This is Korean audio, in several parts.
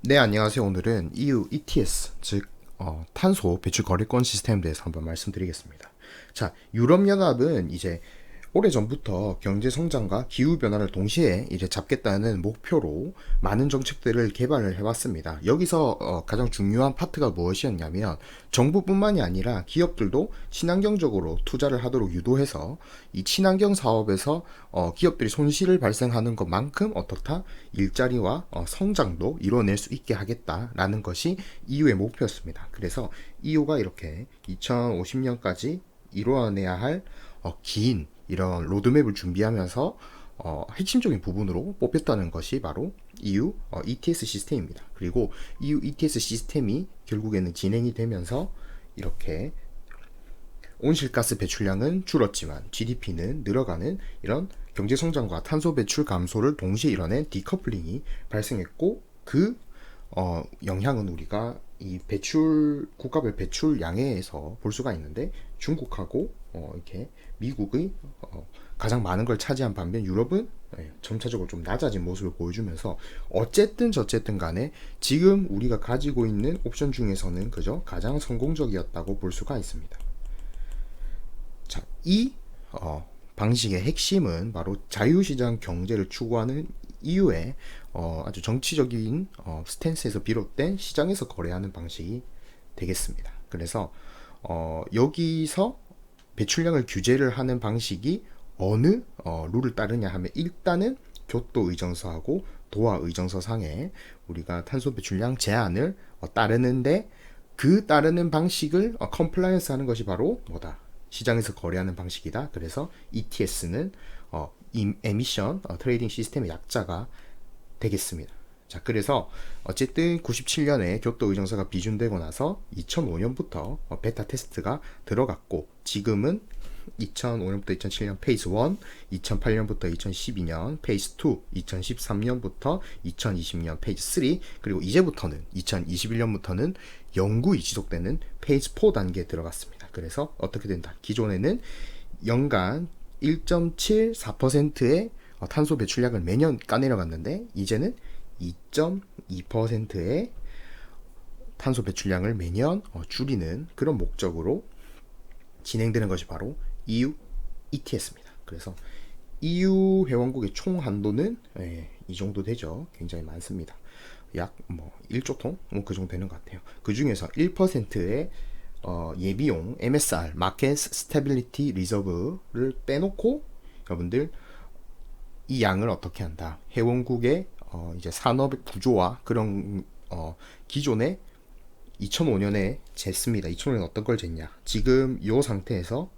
네, 안녕하세요. 오늘은 EU ETS, 즉 탄소 배출 거래권 시스템에 대해서 한번 말씀드리겠습니다. 자, 유럽연합은 이제 오래전부터 경제 성장과 기후 변화를 동시에 이제 잡겠다는 목표로 많은 정책들을 개발을 해왔습니다. 여기서 가장 중요한 파트가 무엇이었냐면 정부뿐만이 아니라 기업들도 친환경적으로 투자를 하도록 유도해서 이 친환경 사업에서 기업들이 손실을 발생하는 것만큼 어떻다 일자리와 성장도 이뤄낼 수 있게 하겠다라는 것이 EU의 목표였습니다. 그래서 EU가 이렇게 2050년까지 이루어내야 할 긴 이런 로드맵을 준비하면서 핵심적인 부분으로 뽑혔다는 것이 바로 EU ETS 시스템입니다. 그리고 EU ETS 시스템이 결국에는 진행이 되면서 이렇게 온실가스 배출량은 줄었지만 GDP는 늘어가는 이런 경제 성장과 탄소 배출 감소를 동시에 이뤄낸 디커플링이 발생했고 그 영향은 우리가 이 배출 국가별 배출량에서 볼 수가 있는데 중국하고 이렇게 미국의 가장 많은 걸 차지한 반면 유럽은 점차적으로 좀 낮아진 모습을 보여주면서 어쨌든 저쨌든 간에 지금 우리가 가지고 있는 옵션 중에서는 그저 가장 성공적이었다고 볼 수가 있습니다. 자, 이 방식의 핵심은 바로 자유시장 경제를 추구하는 이유의 아주 정치적인 스탠스에서 비롯된 시장에서 거래하는 방식이 되겠습니다. 그래서 여기서 배출량을 규제를 하는 방식이 어느 룰을 따르냐 하면 일단은 교토 의정서하고 도하 의정서 상에 우리가 탄소 배출량 제한을 따르는데 그 따르는 방식을 컴플라이언스 하는 것이 바로 뭐다? 시장에서 거래하는 방식이다. 그래서 ETS는 에미션 트레이딩 시스템의 약자가 되겠습니다. 자, 그래서 어쨌든 97년에 교토 의정서가 비준되고 나서 2005년부터 베타 테스트가 들어갔고 지금은 2005년부터 2007년 페이스 1, 2008년부터 2012년 페이스 2, 2013년부터 2020년 페이스 3, 그리고 이제부터는 2021년부터는 영구히 지속되는 페이스 4 단계에 들어갔습니다. 그래서 어떻게 된다? 기존에는 연간 1.74%의 탄소 배출량을 매년 까내려갔는데 이제는 2.2%의 탄소 배출량을 매년 줄이는 그런 목적으로 진행되는 것이 바로 EU ETS입니다. 그래서 EU 회원국의 총 한도는 이 정도 되죠. 굉장히 많습니다. 약 1조 통? 그 정도 되는 것 같아요. 그 중에서 1%의 예비용 MSR, Market Stability Reserve를 빼놓고 여러분들 이 양을 어떻게 한다? 회원국의 이제 산업 구조와 그런 기존의 2005년에 쟀습니다. 2005년 어떤 걸 쟀냐? 지금 이 상태에서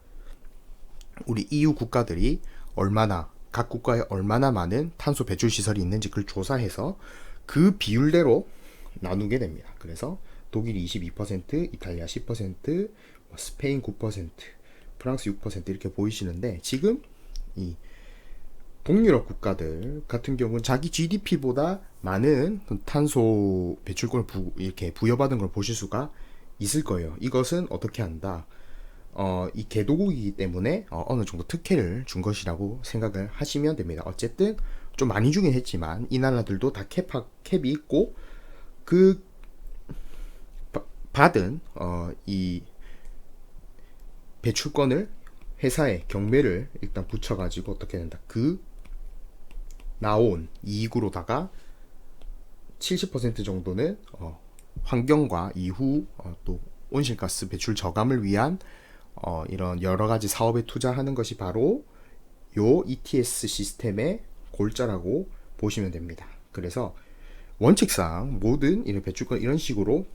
우리 EU 국가들이 얼마나 각 국가에 얼마나 많은 탄소 배출 시설이 있는지 그걸 조사해서 그 비율대로 나누게 됩니다. 그래서 독일이 22%, 이탈리아 10%, 스페인 9%, 프랑스 6% 이렇게 보이시는데 지금 이 동유럽 국가들 같은 경우는 자기 GDP보다 많은 탄소 배출권을 이렇게 부여받은 걸 보실 수가 있을 거예요. 이것은 어떻게 한다? 이 개도국이기 때문에 어느 정도 특혜를 준 것이라고 생각을 하시면 됩니다. 어쨌든 좀 많이 주긴 했지만 이 나라들도 다 캡이 있고 그 받은 이 배출권을 회사에 경매를 일단 붙여가지고 어떻게 된다? 그 나온 이익으로다가 70% 정도는 환경과 이후 또 온실가스 배출 저감을 위한 이런 여러 가지 사업에 투자하는 것이 바로 요 ETS 시스템의 골자라고 보시면 됩니다. 그래서 원칙상 모든 이런 배출권 이런 식으로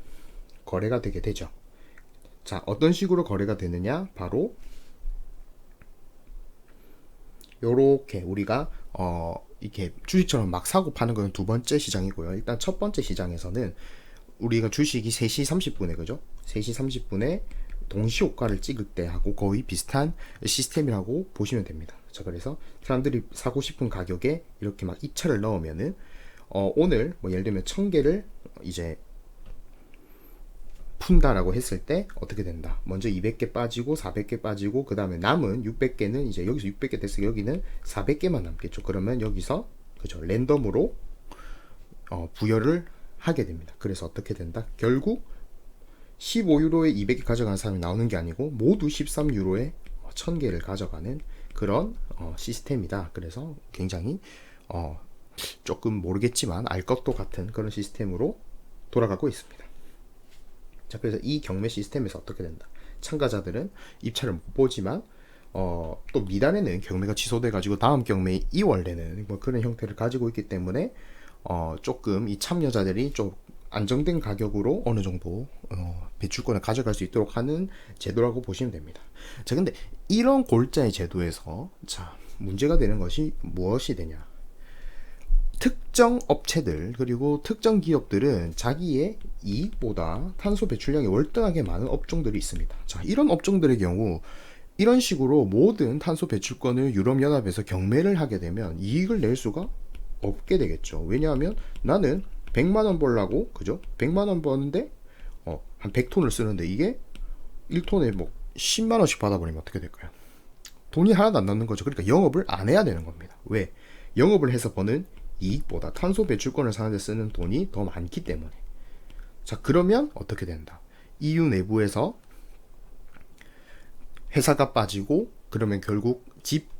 거래가 되게 되죠. 자, 어떤 식으로 거래가 되느냐? 바로 요렇게 우리가 이렇게 주식처럼 막 사고 파는 건 두 번째 시장이고요. 일단 첫 번째 시장에서는 우리가 주식이 3시 30분에 그죠? 3시 30분에 동시 호가를 찍을 때하고 거의 비슷한 시스템이라고 보시면 됩니다. 자, 그래서 사람들이 사고 싶은 가격에 이렇게 막 입찰을 넣으면은 오늘 뭐 예를 들면 1000개를 이제 푼다라고 했을 때 어떻게 된다? 먼저 200개 빠지고 400개 빠지고 그 다음에 남은 600개는 이제 여기서 600개 됐으 여기는 400개만 남겠죠. 그러면 여기서 그죠 랜덤으로 부여를 하게 됩니다. 그래서 어떻게 된다? 결국 15유로에 200개 가져가는 사람이 나오는 게 아니고 모두 13유로에 1000개를 가져가는 그런 시스템이다. 그래서 굉장히 조금 모르겠지만 알 것도 같은 그런 시스템으로 돌아가고 있습니다. 자, 그래서 이 경매 시스템에서 어떻게 된다? 참가자들은 입찰을 못 보지만 또 미달에는 경매가 취소돼 가지고 다음 경매 2월에는 뭐 그런 형태를 가지고 있기 때문에 조금 이 참여자들이 좀 안정된 가격으로 어느 정도 배출권을 가져갈 수 있도록 하는 제도라고 보시면 됩니다. 자, 근데 이런 골자의 제도에서 자, 문제가 되는 것이 무엇이 되냐? 특정 업체들 그리고 특정 기업들은 자기의 이익보다 탄소 배출량이 월등하게 많은 업종들이 있습니다. 자, 이런 업종들의 경우 이런 식으로 모든 탄소 배출권을 유럽연합에서 경매를 하게 되면 이익을 낼 수가 없게 되겠죠. 왜냐하면 나는 100만원 벌라고, 그죠? 100만원 버는데, 한 100톤을 쓰는데 이게 1톤에 뭐 10만원씩 받아버리면 어떻게 될까요? 돈이 하나도 안 남는 거죠. 그러니까 영업을 안 해야 되는 겁니다. 왜? 영업을 해서 버는 이익보다 탄소 배출권을 사는데 쓰는 돈이 더 많기 때문에. 자, 그러면 어떻게 된다? EU 내부에서 회사가 빠지고, 그러면 결국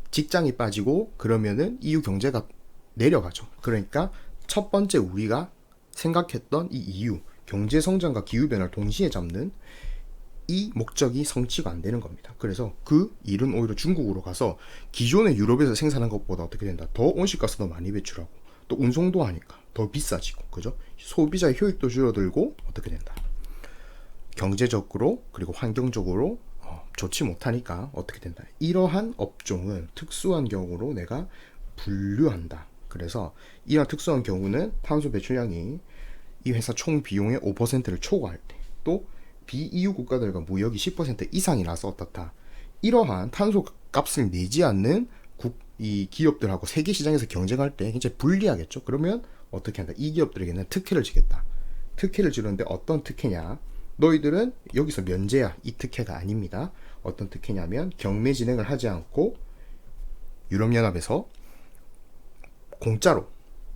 직장이 빠지고, 그러면은 EU 경제가 내려가죠. 그러니까 첫 번째 우리가 생각했던 이 이유, 경제 성장과 기후 변화를 동시에 잡는 이 목적이 성취가 안 되는 겁니다. 그래서 그 일은 오히려 중국으로 가서 기존의 유럽에서 생산한 것보다 어떻게 된다? 더 온실가스 더 많이 배출하고 또 운송도 하니까 더 비싸지고, 그죠? 소비자의 효익도 줄어들고 어떻게 된다? 경제적으로 그리고 환경적으로 좋지 못하니까 어떻게 된다? 이러한 업종은 특수한 경우로 내가 분류한다. 그래서 이런 특수한 경우는 탄소 배출량이 이 회사 총 비용의 5%를 초과할 때, 또 비EU 국가들과 무역이 10% 이상이 나서 어떻다. 이러한 탄소 값을 내지 않는 이 기업들하고 세계 시장에서 경쟁할 때 굉장히 불리하겠죠. 그러면 어떻게 한다? 이 기업들에게는 특혜를 주겠다. 특혜를 주는데 어떤 특혜냐? 너희들은 여기서 면제야. 이 특혜가 아닙니다. 어떤 특혜냐면 경매 진행을 하지 않고 유럽연합에서 공짜로,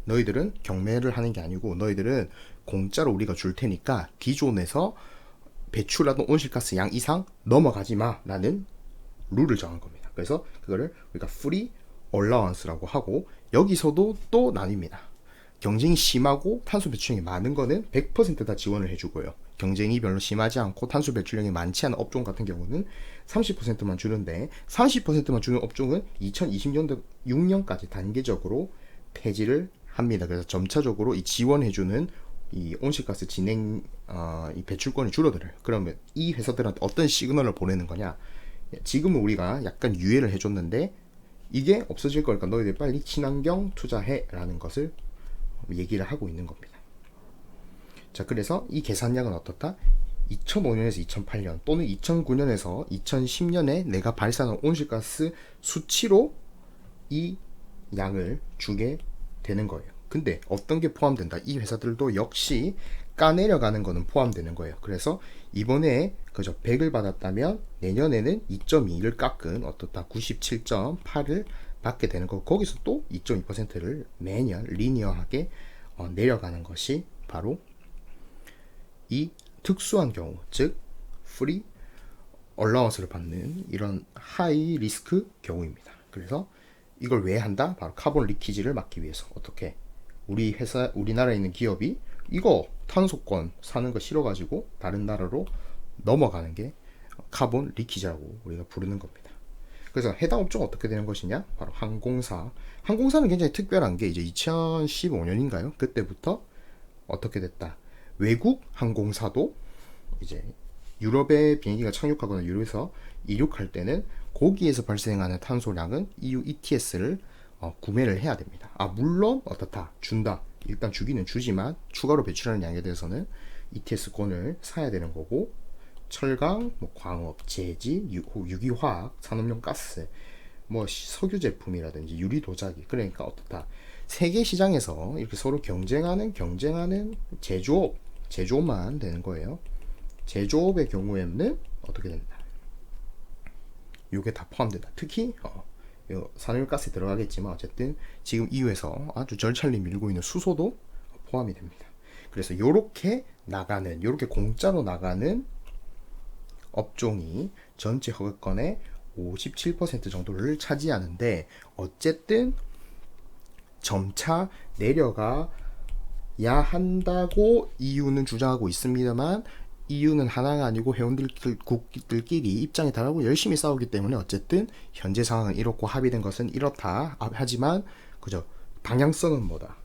너희들은 경매를 하는 게 아니고 너희들은 공짜로 우리가 줄 테니까 기존에서 배출하던 온실가스 양 이상 넘어가지 마 라는 룰을 정한 겁니다. 그래서 그거를 우리가 free allowance라고 하고, 여기서도 또 나뉩니다. 경쟁이 심하고 탄소 배출량이 많은 거는 100% 다 지원을 해주고요. 경쟁이 별로 심하지 않고 탄소 배출량이 많지 않은 업종 같은 경우는 30%만 주는데, 30%만 주는 업종은 2020년도 6년까지 단계적으로 폐지를 합니다. 그래서 점차적으로 이 지원해주는 이 온실가스 진행 이 배출권이 줄어들어요. 그러면 이 회사들한테 어떤 시그널을 보내는 거냐? 지금은 우리가 약간 유예를 해줬는데 이게 없어질 거니까 너희들 빨리 친환경 투자해라는 것을 얘기를 하고 있는 겁니다. 자, 그래서 이 계산량은 어떻다? 2005년에서 2008년 또는 2009년에서 2010년에 내가 발산한 온실가스 수치로 이 양을 주게 되는 거예요. 근데 어떤 게 포함된다? 이 회사들도 역시 까내려가는 거는 포함되는 거예요. 그래서 이번에 그저 100을 받았다면 내년에는 2.2를 깎은 어떻다 97.8을 받게 되는 거. 거기서 또 2.2%를 매년 리니어하게 내려가는 것이 바로 이 특수한 경우, 즉 프리 얼라운스를 받는 이런 하이 리스크 경우입니다. 그래서 이걸 왜 한다? 바로 카본 리키지를 막기 위해서. 어떻게? 우리나라에 있는 기업이 이거 탄소권 사는 거 싫어가지고 다른 나라로 넘어가는 게 카본 리키지라고 우리가 부르는 겁니다. 그래서 해당 업종 어떻게 되는 것이냐? 바로 항공사. 항공사는 굉장히 특별한 게 이제 2015년인가요? 그때부터 어떻게 됐다? 외국 항공사도 이제 유럽에 비행기가 착륙하거나 유럽에서 이륙할 때는 거기에서 발생하는 탄소량은 EU ETS를 구매를 해야 됩니다. 물론 어떻다? 준다. 일단 주기는 주지만 추가로 배출하는 양에 대해서는 ETS권을 사야 되는 거고, 철강, 광업, 제지, 유기화학, 산업용 가스, 석유 제품이라든지 유리 도자기. 그러니까 어떻다? 세계 시장에서 이렇게 서로 경쟁하는 제조업만 되는 거예요. 제조업의 경우에는 어떻게 된다? 이게 다 포함된다. 특히 산업가스에 들어가겠지만 어쨌든 지금 EU에서 아주 절찬리 밀고 있는 수소도 포함이 됩니다. 그래서 요렇게 공짜로 나가는 업종이 전체 허가건의 57% 정도를 차지하는데, 어쨌든 점차 내려가야 한다고 EU는 주장하고 있습니다만, EU는 하나가 아니고 회원국들끼리 입장이 다르고 열심히 싸우기 때문에 어쨌든 현재 상황은 이렇고 합의된 것은 이렇다. 하지만 그죠, 방향성은 뭐다,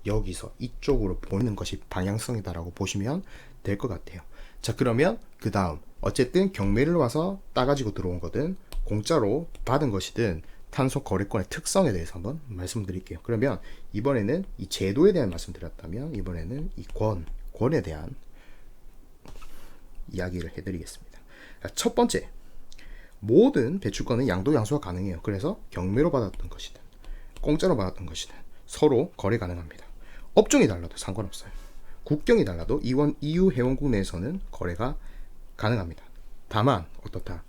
여기서 이쪽으로 보이는 것이 방향성이다라고 보시면 될 것 같아요. 자, 그러면 그 다음, 어쨌든 경매를 와서 따가지고 들어온 거든 공짜로 받은 것이든 탄소 거래권의 특성에 대해서 한번 말씀드릴게요. 그러면 이번에는 이 제도에 대한 말씀드렸다면, 이번에는 이 권에 대한 이야기를 해드리겠습니다. 첫 번째, 모든 배출권은 양도 양수가 가능해요. 그래서 경매로 받았던 것이든 공짜로 받았던 것이든 서로 거래 가능합니다. 업종이 달라도 상관없어요. 국경이 달라도 EU 회원국 내에서는 거래가 가능합니다. 다만 어떻다,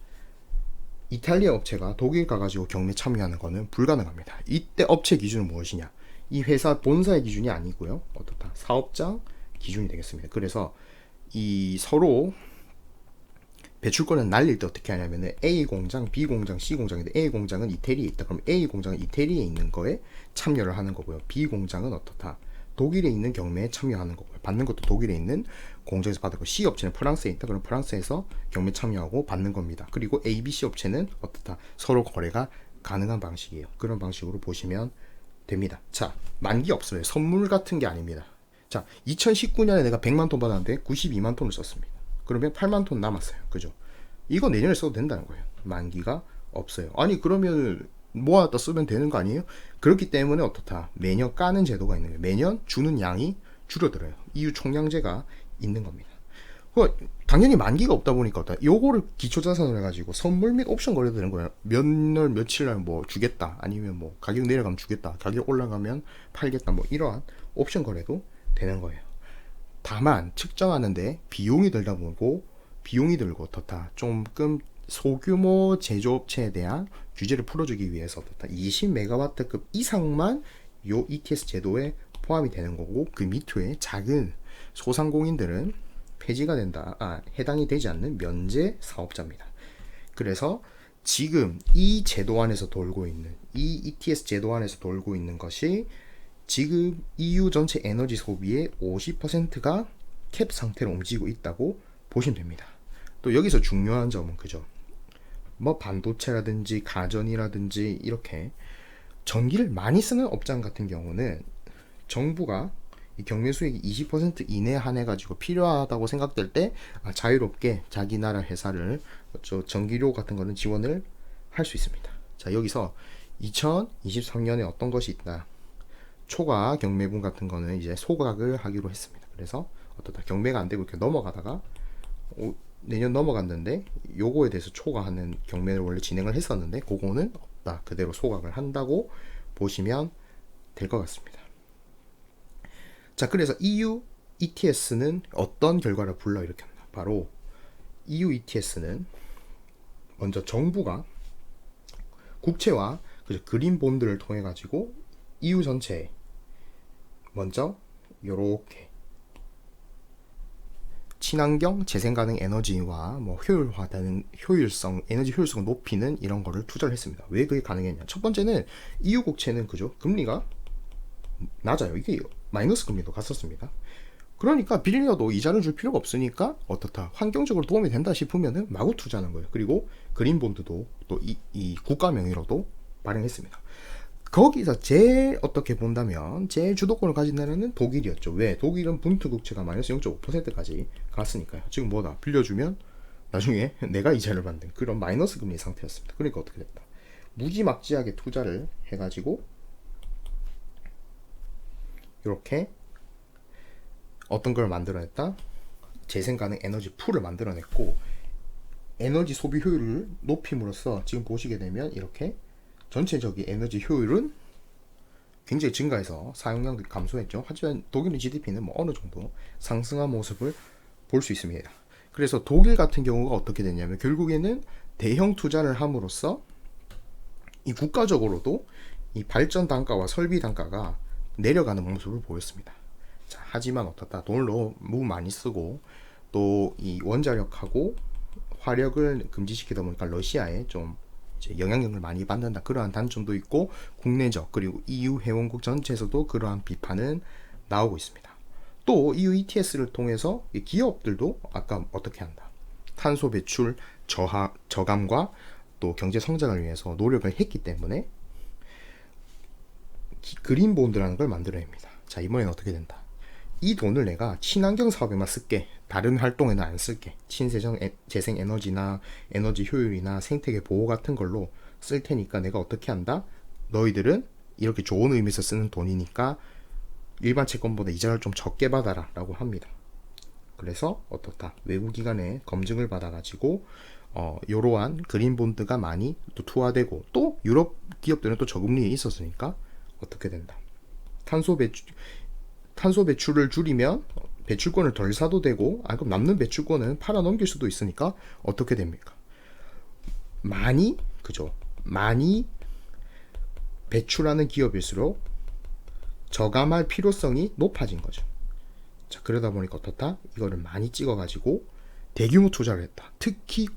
이탈리아 업체가 독일 가가지고 경매 참여하는 것은 불가능합니다. 이때 업체 기준은 무엇이냐, 이 회사 본사의 기준이 아니고요, 어떻다, 사업장 기준이 되겠습니다. 그래서 이 서로 배출권을 날릴 때 어떻게 하냐면은 A 공장, B 공장, C 공장인데 A 공장은 이태리에 있다. 그럼 A 공장은 이태리에 있는 거에 참여를 하는 거고요. B 공장은 어떻다, 독일에 있는 경매에 참여하는 거고요. 받는 것도 독일에 있는 공장에서 받고, C 업체는 프랑스에 있다. 그럼 프랑스에서 경매 참여하고 받는 겁니다. 그리고 A, B, C 업체는 어떻다, 서로 거래가 가능한 방식이에요. 그런 방식으로 보시면 됩니다. 자, 만기 없어요. 선물 같은 게 아닙니다. 자, 2019년에 내가 100만 톤 받았는데 92만 톤을 썼습니다. 그러면 8만 톤 남았어요. 그죠? 이거 내년에 써도 된다는 거예요. 만기가 없어요. 아니, 그러면 모아다 쓰면 되는 거 아니에요? 그렇기 때문에 어떻다, 매년 까는 제도가 있는 거예요. 매년 주는 양이 줄어들어요. EU 총량제가 있는 겁니다. 당연히 만기가 없다 보니까 어떠, 요거를 기초자산을 해가지고 선물 및 옵션 거래도 되는 거예요. 몇 날 며칠 날 뭐 주겠다, 아니면 뭐 가격 내려가면 주겠다, 가격 올라가면 팔겠다, 뭐 이러한 옵션 거래도 되는 거예요. 다만 측정하는데 비용이 들고 어떻다, 조금 소규모 제조업체에 대한 규제를 풀어주기 위해서 어떻다, 20메가와트급 이상만 요 ETS 제도에 포함이 되는 거고, 그 밑에 작은 소상공인들은 폐지가 된다, 해당이 되지 않는 면제 사업자입니다. 그래서 지금 이 제도 안에서 돌고 있는, 이 ETS 제도 안에서 돌고 있는 것이 지금 EU 전체 에너지 소비의 50%가 캡 상태로 움직이고 있다고 보시면 됩니다. 또 여기서 중요한 점은 그죠, 뭐 반도체라든지 가전이라든지 이렇게 전기를 많이 쓰는 업장 같은 경우는 정부가 이 경매 수익이 20% 이내에 한해가지고 필요하다고 생각될 때 자유롭게 자기 나라 회사를 전기료 같은 거는 지원을 할 수 있습니다. 자, 여기서 2023년에 어떤 것이 있다, 초과 경매분 같은 거는 이제 소각을 하기로 했습니다. 그래서 어떻다, 경매가 안 되고 이렇게 넘어가다가 내년 넘어갔는데 요거에 대해서 초과하는 경매를 원래 진행을 했었는데 그거는 없다, 그대로 소각을 한다고 보시면 될 것 같습니다. 자, 그래서 EU ETS는 어떤 결과를 불러일으켰나, 바로 EU ETS는 먼저 정부가 국채와 그린 본드를 통해 가지고 EU 전체에 먼저 요렇게 친환경 재생 가능 에너지와 뭐 효율화되는 에너지 효율성을 높이는 이런 거를 투자를 했습니다. 왜 그게 가능했냐? 첫 번째는 EU 국채는 그죠, 금리가 낮아요. 이게 마이너스 금리도 갔었습니다. 그러니까 빌려도 이자를 줄 필요가 없으니까 어떻다, 환경적으로 도움이 된다 싶으면은 마구 투자하는 거예요. 그리고 그린 본드도 또 이 국가 명의로도 발행했습니다. 거기서 제일 어떻게 본다면 제일 주도권을 가진 나라는 독일이었죠. 왜? 독일은 분투 국채가 마이너스 0.5%까지 갔으니까요. 지금 뭐다, 빌려주면 나중에 내가 이자를 받는 그런 마이너스 금리 상태였습니다. 그러니까 어떻게 됐다, 무지막지하게 투자를 해가지고 이렇게 어떤 걸 만들어냈다, 재생 가능 에너지 풀을 만들어냈고, 에너지 소비 효율을 높임으로써 지금 보시게 되면 이렇게 전체적인 에너지 효율은 굉장히 증가해서 사용량도 감소했죠. 하지만 독일의 GDP는 뭐 어느 정도 상승한 모습을 볼 수 있습니다. 그래서 독일 같은 경우가 어떻게 됐냐면 결국에는 대형 투자를 함으로써 이 국가적으로도 이 발전 단가와 설비 단가가 내려가는 모습을 보였습니다. 자, 하지만 어떻다? 돈을 너무 많이 쓰고 또 이 원자력하고 화력을 금지시키다 보니까 러시아에 좀 이제 영향력을 많이 받는다. 그러한 단점도 있고 국내적 그리고 EU 회원국 전체에서도 그러한 비판은 나오고 있습니다. 또 EU ETS를 통해서 기업들도 아까 어떻게 한다. 탄소 배출 저감과 또 경제 성장을 위해서 노력을 했기 때문에 그린 본드라는 걸 만들어냅니다. 자, 이번엔 어떻게 된다. 이 돈을 내가 친환경 사업에만 쓸게. 다른 활동에는 안 쓸게. 재생 에너지나 에너지 효율이나 생태계 보호 같은 걸로 쓸 테니까 내가 어떻게 한다? 너희들은 이렇게 좋은 의미에서 쓰는 돈이니까 일반 채권보다 이자를 좀 적게 받아라 라고 합니다. 그래서 어떻다? 외국기관에 검증을 받아가지고 이러한 그린본드가 많이 또 투하되고 또 유럽 기업들은 또 저금리에 있었으니까 어떻게 된다? 탄소 배출을 줄이면 배출권을 덜 사도 되고 그럼 남는 배출권은 팔아 넘길 수도 있으니까 어떻게 됩니까? 많이 배출하는 기업일수록 저감할 필요성이 높아진 거죠. 자, 그러다 보니까 어떻다? 이거를 많이 찍어가지고 대규모 투자를 했다. 특히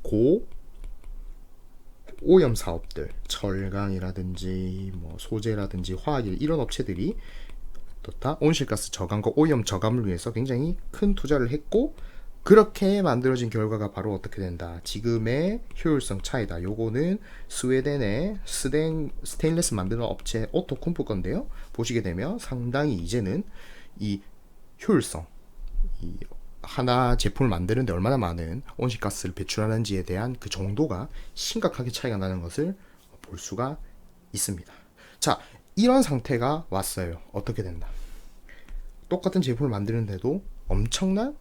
오염 사업들, 철강이라든지 뭐 소재라든지 화학일 이런 업체들이 어떻다? 온실가스 저감과 오염 저감을 위해서 굉장히 큰 투자를 했고 그렇게 만들어진 결과가 바로 어떻게 된다. 지금의 효율성 차이다. 요거는 스웨덴의 스테인레스 만드는 업체 오토쿰프 건데요. 보시게 되면 상당히 이제는 이 효율성, 이 하나 제품을 만드는데 얼마나 많은 온실가스를 배출하는지에 대한 그 정도가 심각하게 차이가 나는 것을 볼 수가 있습니다. 자, 이런 상태가 왔어요. 어떻게 된다. 똑같은 제품을 만드는데도 엄청난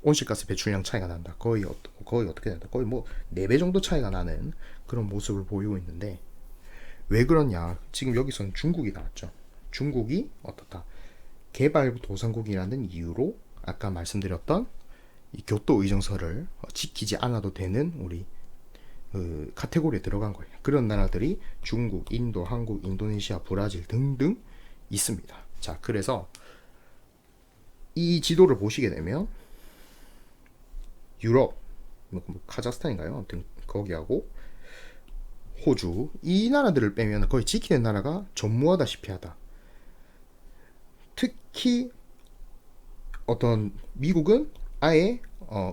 온실가스 배출량 차이가 난다. 거의 어떻게 된다. 거의 뭐 4배 정도 차이가 나는 그런 모습을 보이고 있는데 왜 그러냐. 지금 여기서는 중국이 나왔죠. 중국이 어떻다. 개발도상국이라는 이유로 아까 말씀드렸던 이 교토 의정서를 지키지 않아도 되는 우리 카테고리에 들어간 거예요. 그런 나라들이 중국, 인도, 한국, 인도네시아, 브라질 등등 있습니다. 자, 그래서 이 지도를 보시게 되면 유럽, 카자흐스탄인가요? 아무튼 거기하고 호주 이 나라들을 빼면 거의 지키는 나라가 전무하다시피 하다. 특히 미국은 아예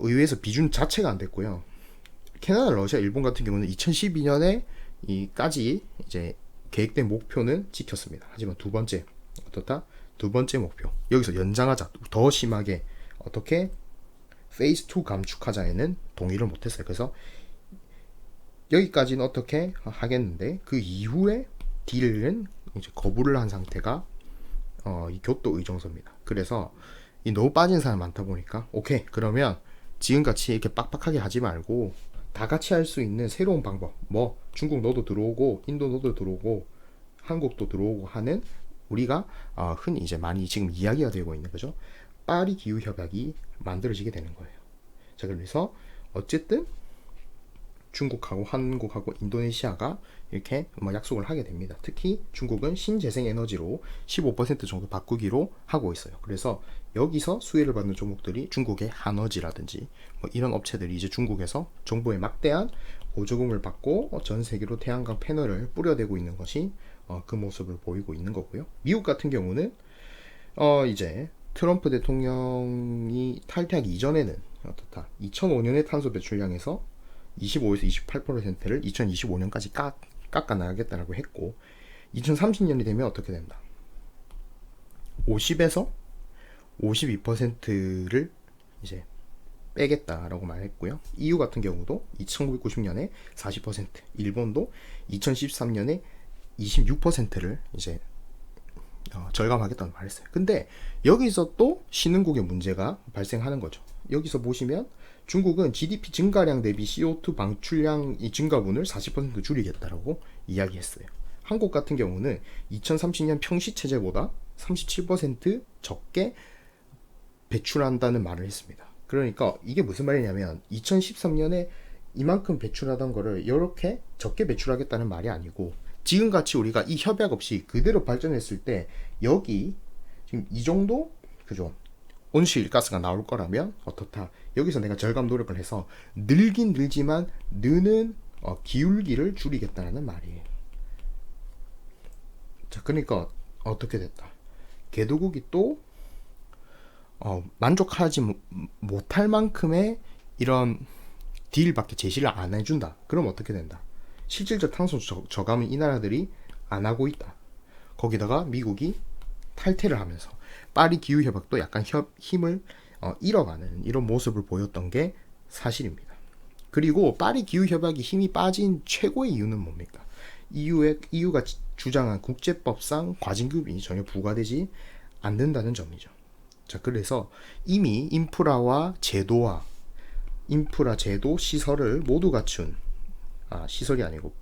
의회에서 비준 자체가 안 됐고요. 캐나다, 러시아, 일본 같은 경우는 2012년에 까지 이제 계획된 목표는 지켰습니다. 하지만 두 번째 목표 여기서 연장하자, 더 심하게 어떻게 페이스 2 감축하자에는 동의를 못했어요. 그래서 여기까지는 어떻게 하겠는데 그 이후에 딜은 이제 거부를 한 상태가 이 교토 의정서입니다. 그래서 이 너무 빠진 사람 많다 보니까 오케이, 그러면 지금같이 이렇게 빡빡하게 하지 말고 다 같이 할 수 있는 새로운 방법, 뭐 중국 너도 들어오고 인도 너도 들어오고 한국도 들어오고 하는 우리가 흔히 이제 많이 지금 이야기가 되고 있는 거죠. 파리 기후 협약이 만들어지게 되는 거예요. 자, 그래서 어쨌든 중국하고 한국하고 인도네시아가 이렇게 약속을 하게 됩니다. 특히 중국은 신재생 에너지로 15% 정도 바꾸기로 하고 있어요. 그래서 여기서 수혜를 받는 종목들이 중국의 한어지라든지 뭐 이런 업체들이 이제 중국에서 정부의 막대한 보조금을 받고 전 세계로 태양광 패널을 뿌려대고 있는 것이 그 모습을 보이고 있는 거고요. 미국 같은 경우는 이제 트럼프 대통령이 탈퇴하기 이전에는 어떻다. 2005년의 탄소 배출량에서 25에서 28%를 2025년까지 깎아나가겠다라고 했고 2030년이 되면 어떻게 된다. 50에서 52%를 이제 빼겠다라고 말했고요. EU 같은 경우도 1990년에 40%, 일본도 2013년에 26%를 이제 절감하겠다는 말했어요. 근데 여기서 또 신흥국의 문제가 발생하는 거죠. 여기서 보시면 중국은 GDP 증가량 대비 CO2 방출량 이 증가분을 40% 줄이겠다라고 이야기했어요. 한국 같은 경우는 2030년 평시 체제보다 37% 적게 배출한다는 말을 했습니다. 그러니까 이게 무슨 말이냐면 2013년에 이만큼 배출하던 거를 이렇게 적게 배출하겠다는 말이 아니고 지금같이 우리가 이 협약 없이 그대로 발전했을 때 여기 지금 이 정도 그죠? 온실가스가 나올 거라면 어떻다. 여기서 내가 절감 노력을 해서 늘긴 늘지만 느는 기울기를 줄이겠다는 말이에요. 자, 그러니까 어떻게 됐다. 개도국이 또 만족하지 못할 만큼의 이런 딜밖에 제시를 안 해준다. 그럼 어떻게 된다. 실질적 탄소 저감은 이 나라들이 안 하고 있다. 거기다가 미국이 탈퇴를 하면서 파리 기후 협약도 약간 힘을 잃어가는 이런 모습을 보였던 게 사실입니다. 그리고 파리 기후 협약이 힘이 빠진 최고의 이유는 뭡니까? EU가 주장한 국제법상 과징금이 전혀 부과되지 않는다는 점이죠. 자, 그래서 이미 인프라 제도, 시설을 모두 갖춘 시설이 아니고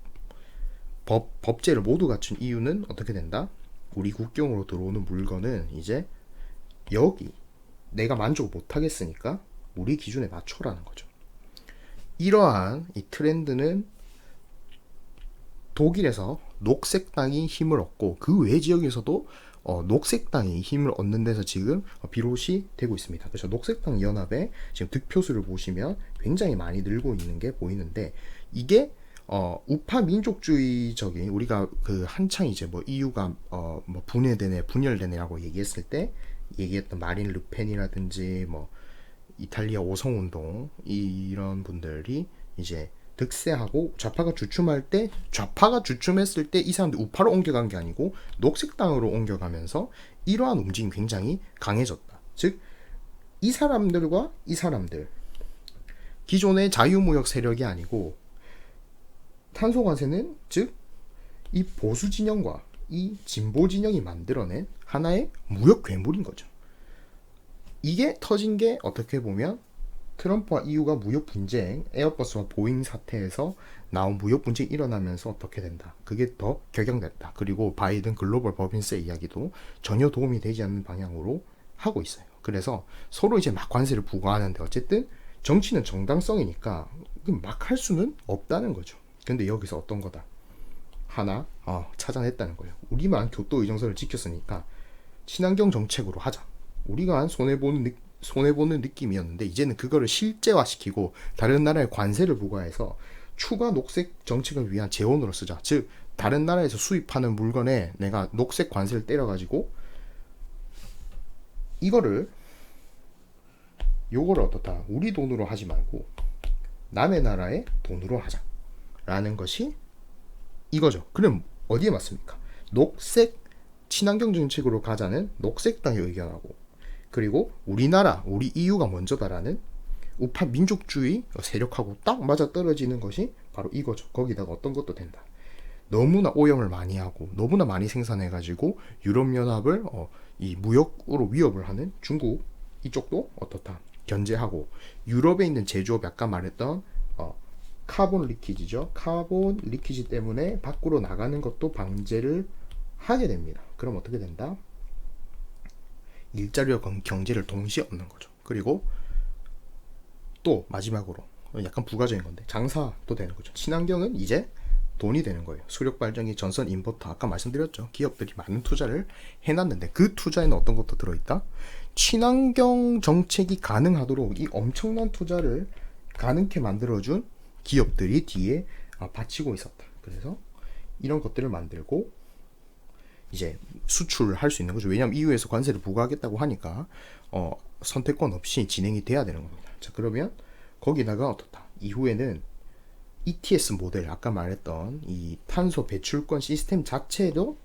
법제를 모두 갖춘 이유는 어떻게 된다? 우리 국경으로 들어오는 물건은 이제 여기 내가 만족 못하겠으니까 우리 기준에 맞춰라는 거죠. 이러한 이 트렌드는 독일에서 녹색당이 힘을 얻고 그 외 지역에서도 녹색당이 힘을 얻는 데서 지금 비롯이 되고 있습니다. 그래서 녹색당 연합의 지금 득표수를 보시면 굉장히 많이 늘고 있는 게 보이는데 이게 우파 민족주의적인 우리가 그 한창 이제 뭐 EU가 뭐 분열되네라고 얘기했을 때 얘기했던 마린 르펜이라든지 뭐 이탈리아 오성운동 이런 분들이 이제 득세하고 좌파가 주춤했을 때 이 사람들 우파로 옮겨간 게 아니고 녹색당으로 옮겨가면서 이러한 움직임이 굉장히 강해졌다. 즉 이 사람들과 이 사람들 기존의 자유무역 세력이 아니고 탄소관세는 즉 이 보수 진영과 이 진보 진영이 만들어낸 하나의 무역 괴물인 거죠. 이게 터진 게 어떻게 보면 트럼프와 EU가 무역 분쟁, 에어버스와 보잉 사태에서 나온 무역 분쟁이 일어나면서 어떻게 된다. 그게 더 격양됐다. 그리고 바이든 글로벌 법인세 이야기도 전혀 도움이 되지 않는 방향으로 하고 있어요. 그래서 서로 이제 막 관세를 부과하는데 어쨌든 정치는 정당성이니까 막 할 수는 없다는 거죠. 근데 여기서 어떤 거다. 하나 찾아냈다는 거예요. 우리만 교토 의정서를 지켰으니까 친환경 정책으로 하자. 우리가 한 손해보는 느낌이었는데 이제는 그거를 실제화시키고 다른 나라에 관세를 부과해서 추가 녹색 정책을 위한 재원으로 쓰자. 즉 다른 나라에서 수입하는 물건에 내가 녹색 관세를 때려가지고 요거를 어떻다. 우리 돈으로 하지 말고 남의 나라의 돈으로 하자 라는 것이 이거죠. 그럼 어디에 맞습니까? 녹색 친환경 정책으로 가자는 녹색당의 의견하고 그리고 우리나라, 우리 EU가 먼저다라는 우파 민족주의 세력하고 딱 맞아 떨어지는 것이 바로 이거죠. 거기다가 어떤 것도 된다. 너무나 오염을 많이 하고 너무나 많이 생산해가지고 유럽연합을 이 무역으로 위협을 하는 중국 이쪽도 어떻다. 견제하고 유럽에 있는 제조업 아까 말했던 카본 리키지죠. 카본 리키지 때문에 밖으로 나가는 것도 방제를 하게 됩니다. 그럼 어떻게 된다? 일자리와 경제를 동시에 얻는 거죠. 그리고 또 마지막으로 약간 부가적인 건데 장사도 되는 거죠. 친환경은 이제 돈이 되는 거예요. 수력 발전기, 전선 인버터 아까 말씀드렸죠. 기업들이 많은 투자를 해놨는데 그 투자에는 어떤 것도 들어있다? 친환경 정책이 가능하도록 이 엄청난 투자를 가능케 만들어준 기업들이 뒤에 바치고 있었다. 그래서 이런 것들을 만들고 이제 수출할 수 있는 거죠. 왜냐하면 EU에서 관세를 부과하겠다고 하니까 선택권 없이 진행이 돼야 되는 겁니다. 자, 그러면 거기다가 어떻다. 이후에는 ETS 모델 아까 말했던 이 탄소 배출권 시스템 자체도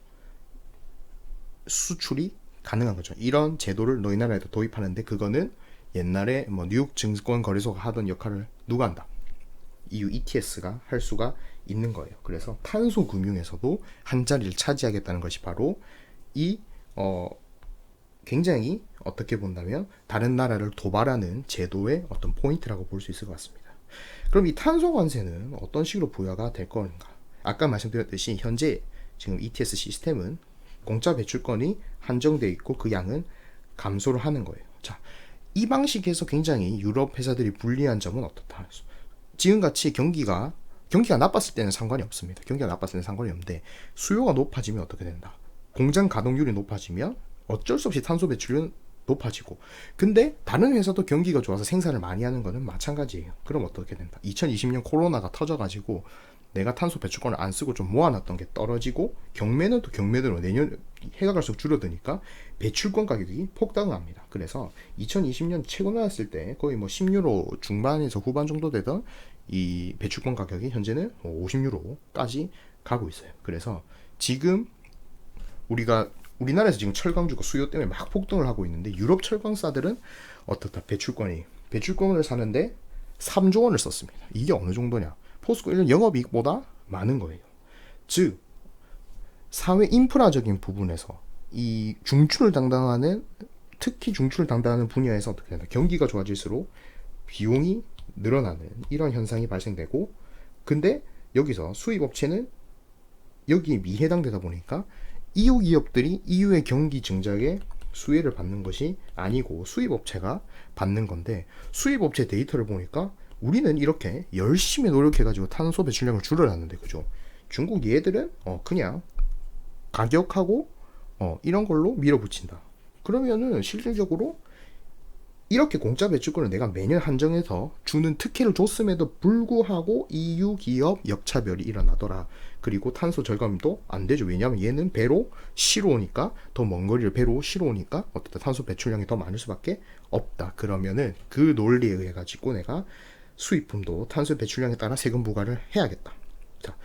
수출이 가능한 거죠. 이런 제도를 너희 나라에도 도입하는데 그거는 옛날에 뭐 뉴욕 증권 거래소가 하던 역할을 누가 한다. EU ETS가 할 수가 있는 거예요. 그래서 탄소 금융에서도 한 자리를 차지하겠다는 것이 바로 이 굉장히 어떻게 본다면 다른 나라를 도발하는 제도의 어떤 포인트라고 볼 수 있을 것 같습니다. 그럼 이 탄소 관세는 어떤 식으로 부여가 될 건가? 아까 말씀드렸듯이 현재 지금 ETS 시스템은 공짜 배출권이 한정되어 있고 그 양은 감소를 하는 거예요. 자, 이 방식에서 굉장히 유럽 회사들이 불리한 점은 어떻다? 지금같이 경기가 나빴을 때는 상관이 없습니다. 경기가 나빴을 때는 상관이 없는데 수요가 높아지면 어떻게 된다? 공장 가동률이 높아지면 어쩔 수 없이 탄소 배출은 높아지고. 근데 다른 회사도 경기가 좋아서 생산을 많이 하는 거는 마찬가지예요. 그럼 어떻게 된다? 2020년 코로나가 터져가지고 내가 탄소 배출권을 안 쓰고 좀 모아놨던 게 떨어지고, 경매는 또 경매대로 내년 해가 갈수록 줄어드니까 배출권 가격이 폭등합니다. 그래서 2020년 최고 나왔을 때 거의 뭐 10유로 중반에서 후반 정도 되던 이 배출권 가격이 현재는 50유로까지 가고 있어요. 그래서 지금 우리나라에서 지금 철강주가 수요 때문에 막 폭등을 하고 있는데, 유럽 철강사들은 어떻다? 배출권을 사는데 3조 원을 썼습니다. 이게 어느 정도냐? 포스코 1년 영업이익보다 많은 거예요. 즉 사회 인프라적인 부분에서 이 중추를 담당하는, 특히 중추를 담당하는 분야에서 어떻게 된다? 경기가 좋아질수록 비용이 늘어나는 이런 현상이 발생되고, 근데 여기서 수입업체는 여기에 미해당되다 보니까 이후 기업들이 이후의 경기 증작에 수혜를 받는 것이 아니고 수입업체가 받는 건데, 수입업체 데이터를 보니까 우리는 이렇게 열심히 노력해가지고 탄소 배출량을 줄여놨는데, 그죠? 중국 얘들은 그냥 가격하고 이런 걸로 밀어붙인다. 그러면은 실질적으로 이렇게 공짜 배출권을 내가 매년 한정해서 주는 특혜를 줬음에도 불구하고 EU 기업 역차별이 일어나더라. 그리고 탄소 절감도 안 되죠. 왜냐하면 얘는 배로 쉬러 오니까, 더 먼 거리를 배로 쉬러 오니까 어떻다, 탄소 배출량이 더 많을 수밖에 없다. 그러면은 그 논리에 의해 가지고 내가 수입품도 탄소 배출량에 따라 세금 부과를 해야겠다. 자,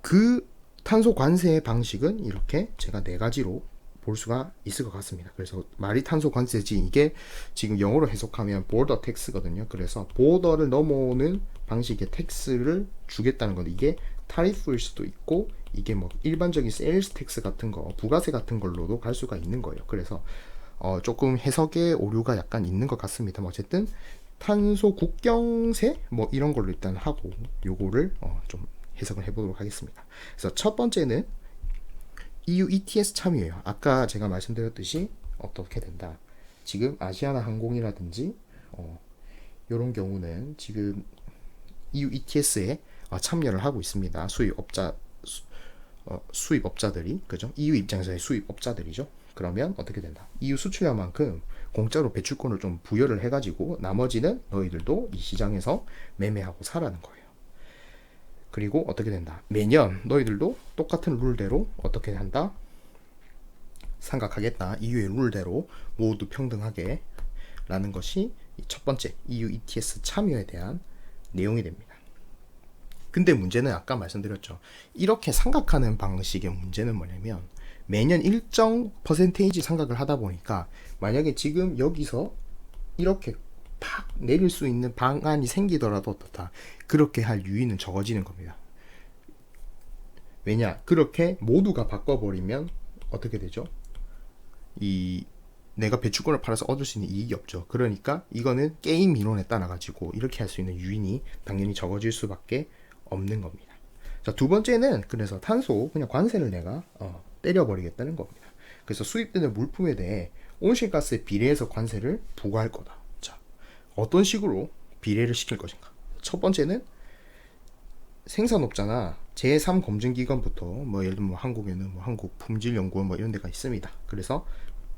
그 탄소 관세의 방식은 이렇게 제가 네 가지로 볼 수가 있을 것 같습니다. 그래서 말이 탄소 관세지, 이게 지금 영어로 해석하면 border tax거든요. 그래서 보더를 넘어오는 방식의 텍스를 주겠다는 건데, 이게 타리프일 수도 있고, 이게 뭐 일반적인 세일스 텍스 같은 거, 부가세 같은 걸로도 갈 수가 있는 거예요. 그래서 조금 해석의 오류가 약간 있는 것 같습니다. 어쨌든 탄소 국경세 뭐 이런 걸로 일단 하고 요거를 좀 해석을 해보도록 하겠습니다. 그래서 첫 번째는 EU ETS 참여예요. 아까 제가 말씀드렸듯이 어떻게 된다? 지금 아시아나 항공이라든지 이런 경우는 지금 EU ETS에 참여를 하고 있습니다. 수입업자들이, 그죠? EU 입장에서의 수입업자들이죠. 그러면 어떻게 된다? EU 수출량만큼 공짜로 배출권을 좀 부여를 해가지고 나머지는 너희들도 이 시장에서 매매하고 사라는 거예요. 그리고 어떻게 된다? 매년 너희들도 똑같은 룰대로 어떻게 한다? 삼각하겠다. EU의 룰대로 모두 평등하게 라는 것이 첫 번째 EU ETS 참여에 대한 내용이 됩니다. 근데 문제는 아까 말씀드렸죠. 이렇게 삼각하는 방식의 문제는 뭐냐면, 매년 일정 퍼센테이지 삼각을 하다 보니까 만약에 지금 여기서 이렇게 팍 내릴 수 있는 방안이 생기더라도 어떻다, 그렇게 할 유인은 적어지는 겁니다. 왜냐, 그렇게 모두가 바꿔버리면 어떻게 되죠? 내가 배출권을 팔아서 얻을 수 있는 이익이 없죠. 그러니까 이거는 게임 이론에 따라 가지고 이렇게 할 수 있는 유인이 당연히 적어질 수밖에 없는 겁니다. 자, 두 번째는 그래서 탄소 그냥 관세를 내가 때려버리겠다는 겁니다. 그래서 수입되는 물품에 대해 온실가스에 비례해서 관세를 부과할 거다. 자, 어떤 식으로 비례를 시킬 것인가? 첫 번째는 생산업자나 제3검증기관부터 뭐 예를 들면 한국에는 뭐 한국품질연구원 뭐 이런 데가 있습니다. 그래서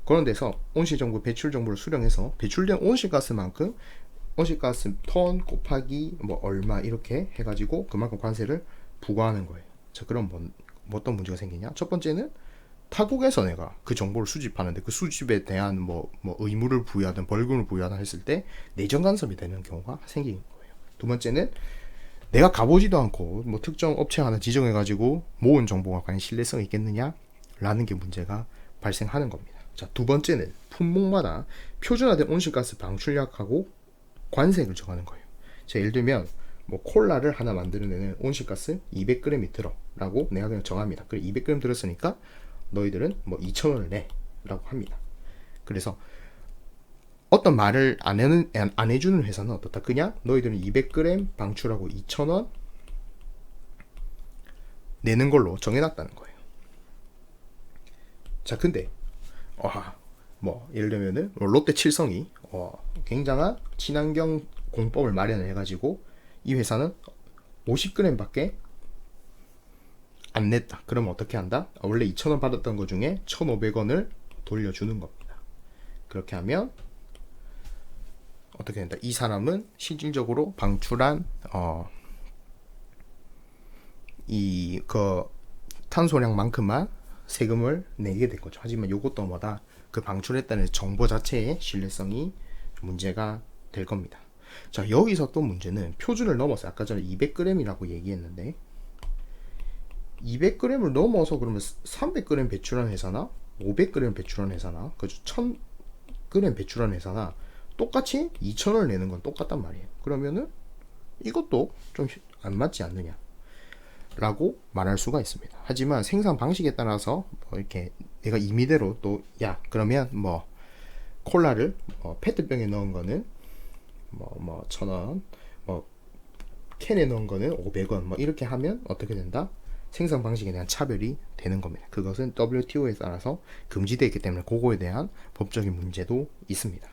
그런 데서 온실정보, 배출정보를 수령해서 배출된 온실가스만큼 온실가스 톤 곱하기 뭐 얼마 이렇게 해가지고 그만큼 관세를 부과하는 거예요. 자, 그럼 뭐 어떤 문제가 생기냐? 첫 번째는 타국에서 내가 그 정보를 수집하는데 그 수집에 대한 뭐 의무를 부여하든 벌금을 부여하든 했을 때 내정 간섭이 되는 경우가 생기는 거예요. 두 번째는 내가 가보지도 않고 뭐 특정 업체 하나 지정해가지고 모은 정보가 과연 신뢰성이 있겠느냐라는 게 문제가 발생하는 겁니다. 자, 두 번째는 품목마다 표준화된 온실가스 방출량하고 관세를 정하는 거예요. 자, 예를 들면 뭐 콜라를 하나 만드는 온실가스 200g이 들어라고 내가 그냥 정합니다. 그래 200g 들었으니까 너희들은 뭐 2,000원을 내라고 합니다. 그래서 어떤 말을 안 해주는 회사는 어떻다? 그냥 너희들은 200g 방출하고 2,000원 내는 걸로 정해놨다는 거예요. 자, 근데 뭐 예를 들면은 롯데 칠성이 굉장한 친환경 공법을 마련을 해가지고 이 회사는 50g밖에 안 냈다. 그러면 어떻게 한다? 원래 2,000원 받았던 것 중에 1,500원을 돌려주는 겁니다. 그렇게 하면 어떻게 된다? 이 사람은 실질적으로 방출한 이 그 탄소량만큼만 세금을 내게 된 거죠. 하지만 이것도 뭐다? 그 방출했다는 정보 자체의 신뢰성이 문제가 될 겁니다. 자, 여기서 또 문제는 표준을 넘어서 아까 전에 200g이라고 얘기했는데 200g을 넘어서 그러면 300g 배출한 회사나 500g 배출한 회사나 그죠? 1000g 배출한 회사나 똑같이 2,000원을 내는 건 똑같단 말이에요. 그러면은 이것도 좀 안 맞지 않느냐 라고 말할 수가 있습니다. 하지만 생산 방식에 따라서 이렇게 내가 임의대로 또 야 그러면 뭐 콜라를 페트병에 넣은 거는 1,000원, 뭐 캔에 넣은 거는 500원 뭐 이렇게 하면 어떻게 된다? 생산 방식에 대한 차별이 되는 겁니다. 그것은 WTO에 따라서 금지되어 있기 때문에 그거에 대한 법적인 문제도 있습니다.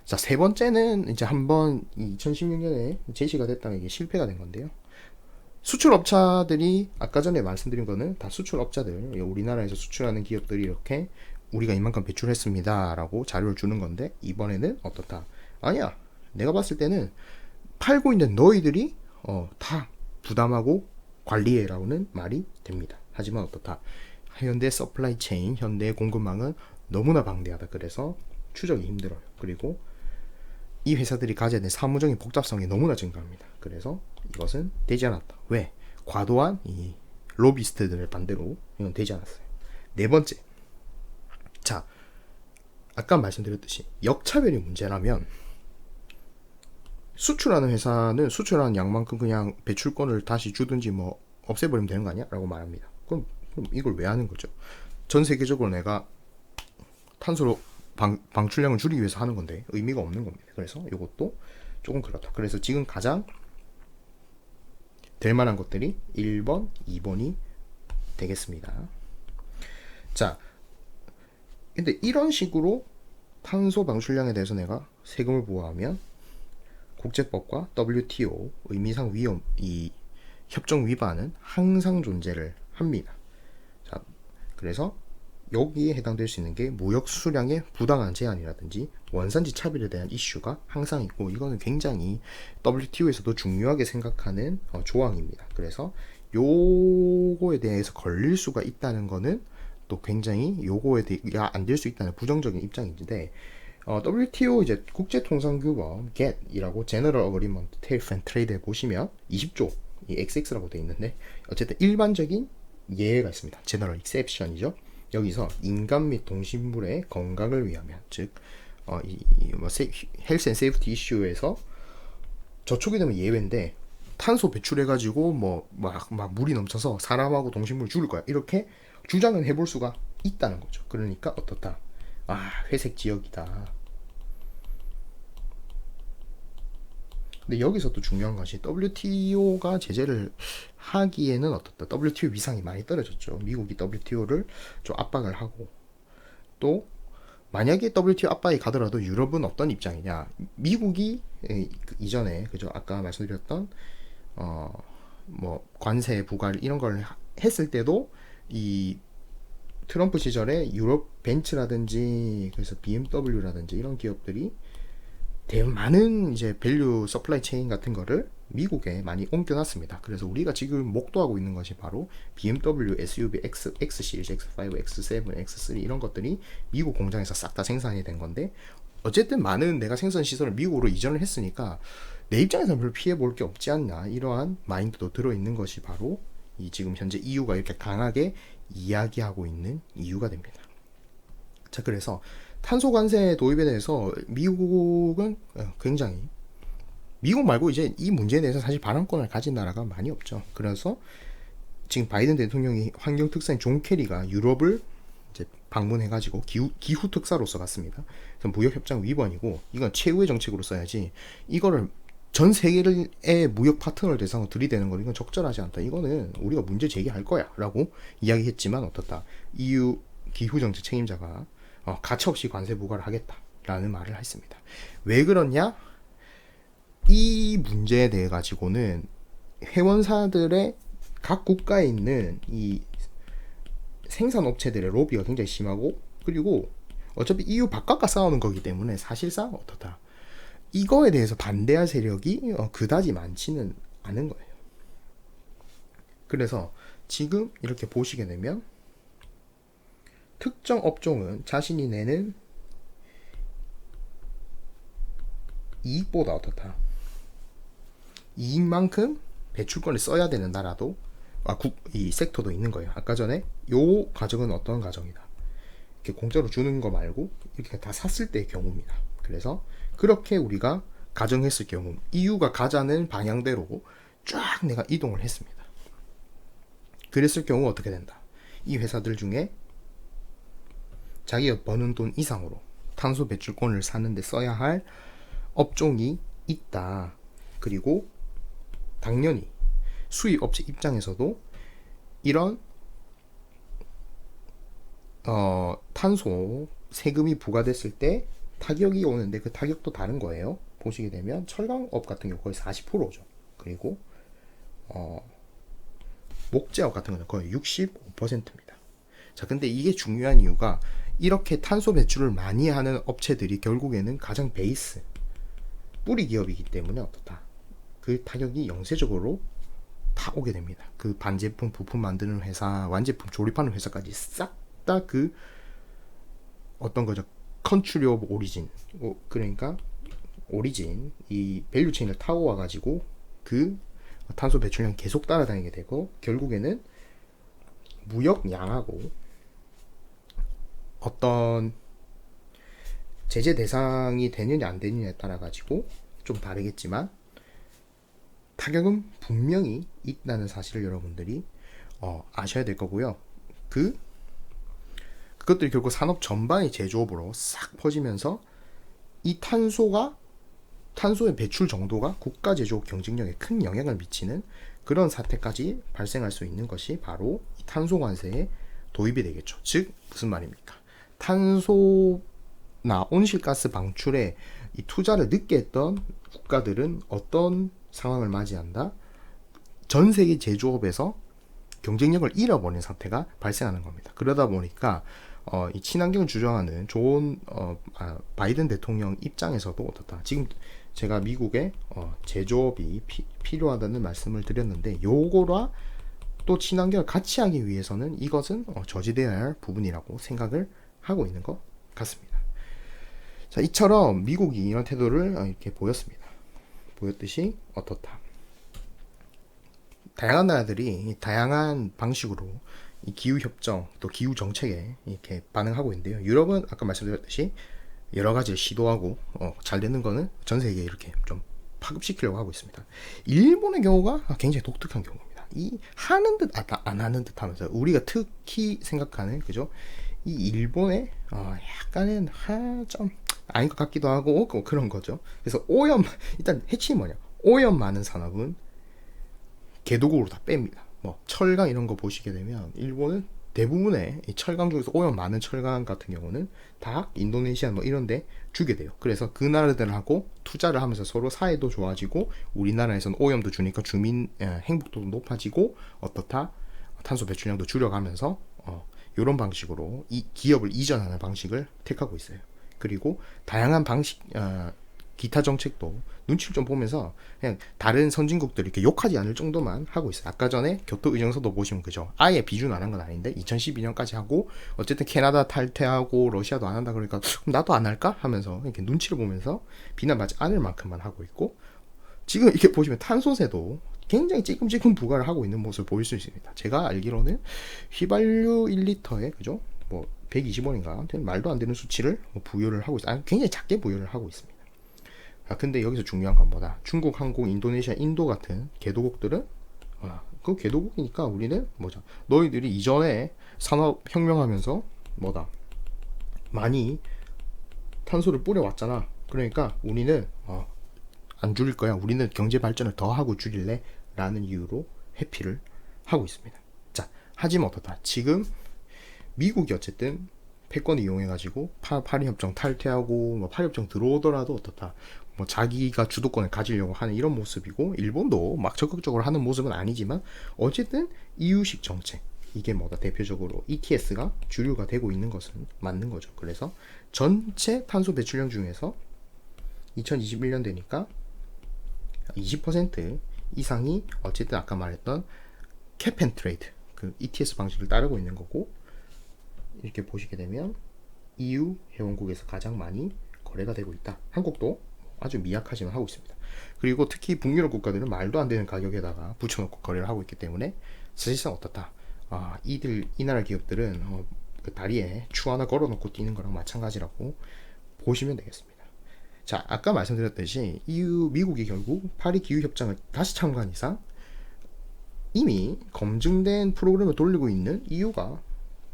자, 세 번째는 이제 한번 2016년에 제시가 됐다가 이게 실패가 된 건데요. 수출업자들이 아까 전에 말씀드린 거는 다 수출업자들, 우리나라에서 수출하는 기업들이 이렇게 우리가 이만큼 배출했습니다 라고 자료를 주는 건데 이번에는 어떻다? 아니야, 내가 봤을 때는 팔고 있는 너희들이 다 부담하고 관리해라고는 말이 됩니다. 하지만 어떻다? 현대 서플라이 체인, 현대의 공급망은 너무나 방대하다. 그래서 추적이 힘들어요. 그리고 이 회사들이 가져야 될 사무적인 복잡성이 너무나 증가합니다. 그래서 이것은 되지 않았다. 왜? 과도한 이 로비스트들의 반대로 이건 되지 않았어요. 네 번째. 자, 아까 말씀드렸듯이 역차별이 문제라면 수출하는 회사는 수출하는 양만큼 그냥 배출권을 다시 주든지 뭐 없애버리면 되는 거 아니야? 라고 말합니다. 그럼 이걸 왜 하는 거죠? 전 세계적으로 내가 탄소 방출량을 줄이기 위해서 하는 건데 의미가 없는 겁니다. 그래서 이것도 조금 그렇다. 그래서 지금 가장 될 만한 것들이 1번, 2번이 되겠습니다. 자, 근데 이런 식으로 탄소 방출량에 대해서 내가 세금을 부과하면 국제법과 WTO 의미상 이 협정 위반은 항상 존재를 합니다. 자, 그래서 여기에 해당될 수 있는 게 무역 수량의 부당한 제한이라든지 원산지 차별에 대한 이슈가 항상 있고 이거는 굉장히 WTO에서도 중요하게 생각하는 조항입니다. 그래서 요거에 대해서 걸릴 수가 있다는 거는 또 굉장히 요거에 대해 안 될 수 있다는 부정적인 입장인데 WTO 이제 국제통상규범 GATT이라고 General Agreement Tariff and Trade에 보시면 20조 이 XX라고 되어 있는데 어쨌든 일반적인 예외가 있습니다. General Exception이죠. 여기서 인간 및 동식물의 건강을 위하면 즉 헬스 앤 세이프티 이슈에서 저촉이 되면 예외인데 탄소 배출해가지고 막 물이 넘쳐서 사람하고 동식물 죽을 거야 이렇게 주장은 해볼 수가 있다는 거죠. 그러니까 어떻다? 회색 지역이다. 근데 여기서 또 중요한 것이 WTO가 제재를 하기에는 어떻다? WTO 위상이 많이 떨어졌죠. 미국이 WTO를 좀 압박을 하고 또 만약에 WTO 압박이 가더라도 유럽은 어떤 입장이냐? 미국이 이전에 그죠? 아까 말씀드렸던 관세 부과 이런 걸 했을 때도 이 트럼프 시절에 유럽 벤츠라든지 그래서 BMW라든지 이런 기업들이 많은 이제 밸류 서플라이 체인 같은 거를 미국에 많이 옮겨놨습니다. 그래서 우리가 지금 목도하고 있는 것이 바로 BMW, SUV, X 시리즈, X5, X7, X3 이런 것들이 미국 공장에서 싹 다 생산이 된 건데 어쨌든 많은 내가 생산 시설을 미국으로 이전을 했으니까 내 입장에서는 별로 피해 볼 게 없지 않나 이러한 마인드도 들어있는 것이 바로 이 지금 현재 EU가 이렇게 강하게 이야기하고 있는 이유가 됩니다. 자, 그래서 탄소 관세 도입에 대해서 미국은 굉장히 미국 말고 이제 이 문제에 대해서 사실 발언권을 가진 나라가 많이 없죠. 그래서 지금 바이든 대통령이 환경 특사인 존 케리가 유럽을 이제 방문해가지고 기후 특사로서 갔습니다. 그래서 무역 협정 위반이고 이건 최후의 정책으로 써야지 이거를 전 세계의 무역 파트너를 대상으로 들이대는 건 이건 적절하지 않다. 이거는 우리가 문제 제기할 거야라고 이야기했지만 어떻다? EU 기후 정책 책임자가 가차없이 관세 부과를 하겠다라는 말을 했습니다. 왜 그러냐? 이 문제에 대해 가지고는 회원사들의 각 국가에 있는 이 생산업체들의 로비가 굉장히 심하고 그리고 어차피 EU 바깥과 싸우는 거기 때문에 사실상 어떻다. 이거에 대해서 반대할 세력이 그다지 많지는 않은 거예요. 그래서 지금 이렇게 보시게 되면 특정 업종은 자신이 내는 이익보다 어떻다. 이익만큼 배출권을 써야 되는 나라도 이 섹터도 있는 거예요. 아까 전에 요 가정은 어떤 가정이다. 이렇게 공짜로 주는 거 말고 이렇게 다 샀을 때의 경우입니다. 그래서 그렇게 우리가 가정했을 경우 EU가 가자는 방향대로 쫙 내가 이동을 했습니다. 그랬을 경우 어떻게 된다. 이 회사들 중에 자기가 버는 돈 이상으로 탄소 배출권을 사는데 써야 할 업종이 있다. 그리고 당연히 수입업체 입장에서도 이런 탄소 세금이 부과됐을 때 타격이 오는데 그 타격도 다른 거예요. 보시게 되면 철강업 같은 경우 거의 40%죠. 그리고 목재업 같은 경우는 거의 65%입니다. 자, 근데 이게 중요한 이유가 이렇게 탄소 배출을 많이 하는 업체들이 결국에는 가장 베이스 뿌리 기업이기 때문에 어떻다. 그 타격이 영세적으로 다 오게 됩니다. 그 반제품 부품 만드는 회사, 완제품 조립하는 회사까지 싹 다 그 어떤 거죠? 컨트리 오브 오리진. 그러니까 오리진 이 밸류 체인을 타고 와 가지고 그 탄소 배출량 계속 따라다니게 되고 결국에는 무역량하고 어떤 제재 대상이 되느냐 안 되느냐에 따라 가지고 좀 다르겠지만 타격은 분명히 있다는 사실을 여러분들이 아셔야 될 거고요. 그것들이 결국 산업 전반의 제조업으로 싹 퍼지면서 이 탄소의 배출 정도가 국가 제조업 경쟁력에 큰 영향을 미치는 그런 사태까지 발생할 수 있는 것이 바로 이 탄소관세의 도입이 되겠죠. 즉 무슨 말입니까? 탄소나 온실가스 방출에 이 투자를 늦게 했던 국가들은 어떤 상황을 맞이한다? 전 세계 제조업에서 경쟁력을 잃어버린 사태가 발생하는 겁니다. 그러다 보니까 이 친환경을 주장하는 바이든 대통령 입장에서도 어떻다. 지금 제가 미국의 제조업이 필요하다는 말씀을 드렸는데 요거라 또 친환경을 같이 하기 위해서는 이것은 저지되어야 할 부분이라고 생각을 하고 있는 것 같습니다. 자, 이처럼 미국이 이런 태도를 이렇게 보였듯이 어떻다. 다양한 나라들이 다양한 방식으로 이 기후협정 또 기후정책에 이렇게 반응하고 있는데요. 유럽은 아까 말씀드렸듯이 여러 가지를 시도하고 잘 되는 거는 전 세계에 이렇게 좀 파급시키려고 하고 있습니다. 일본의 경우가 굉장히 독특한 경우입니다. 이 하는 듯 안 하는 듯 하면서 우리가 특히 생각하는 그죠? 이 일본의 약간은 좀 아닌 것 같기도 하고 그런 거죠. 그래서 일단 핵심이 뭐냐? 오염 많은 산업은 개도국으로 다 뺍니다. 뭐 철강 이런 거 보시게 되면 일본은 대부분의 이 철강 중에서 오염 많은 철강 같은 경우는 다 인도네시아 뭐 이런데 주게 돼요. 그래서 그 나라들하고 투자를 하면서 서로 사이도 좋아지고 우리나라에서는 오염도 주니까 주민 행복도도 높아지고 어떻다 탄소 배출량도 줄여가면서 이런 방식으로 이 기업을 이전하는 방식을 택하고 있어요. 그리고 다양한 방식 기타 정책도 눈치를 좀 보면서 그냥 다른 선진국들 이렇게 욕하지 않을 정도만 하고 있어요. 아까 전에 교토 의정서도 보시면 그죠. 아예 비준 안 한 건 아닌데 2012년까지 하고 어쨌든 캐나다 탈퇴하고 러시아도 안 한다 그러니까 그럼 나도 안 할까 하면서 이렇게 눈치를 보면서 비난받지 않을 만큼만 하고 있고 지금 이렇게 보시면 탄소세도 굉장히 찔끔찔끔 부과를 하고 있는 모습을 보일 수 있습니다. 제가 알기로는 휘발유 1리터에 그죠? 뭐 120원인가 말도 안 되는 수치를 부여를 하고 있어요. 굉장히 작게 부여를 하고 있습니다. 근데 여기서 중요한 건 뭐다? 중국, 한국, 인도네시아, 인도 같은 개도국들은 그 개도국이니까 우리는 뭐죠? 너희들이 이전에 산업혁명하면서 뭐다? 많이 탄소를 뿌려왔잖아. 그러니까 우리는 안 줄일 거야. 우리는 경제 발전을 더 하고 줄일래? 라는 이유로 회피를 하고 있습니다. 자, 하지만 어떻다? 지금 미국이 어쨌든 패권을 이용해가지고 파리협정 탈퇴하고 뭐 파리협정 들어오더라도 어떻다? 뭐 자기가 주도권을 가지려고 하는 이런 모습이고 일본도 막 적극적으로 하는 모습은 아니지만 어쨌든 EU식 정책 이게 뭐다 대표적으로 ETS가 주류가 되고 있는 것은 맞는 거죠. 그래서 전체 탄소 배출량 중에서 2021년 되니까 20% 이상이 어쨌든 아까 말했던 캡앤트레이드 그 ETS 방식을 따르고 있는 거고, 이렇게 보시게 되면 EU 회원국에서 가장 많이 거래가 되고 있다. 한국도 아주 미약하지만 하고 있습니다. 그리고 특히 북유럽 국가들은 말도 안 되는 가격에다가 붙여놓고 거래를 하고 있기 때문에 사실상 어떻다. 이 나라 기업들은 그 다리에 추 하나 걸어놓고 뛰는 거랑 마찬가지라고 보시면 되겠습니다. 자, 아까 말씀드렸듯이 미국이 결국 파리 기후 협정을 다시 참가한 이상 이미 검증된 프로그램을 돌리고 있는 EU가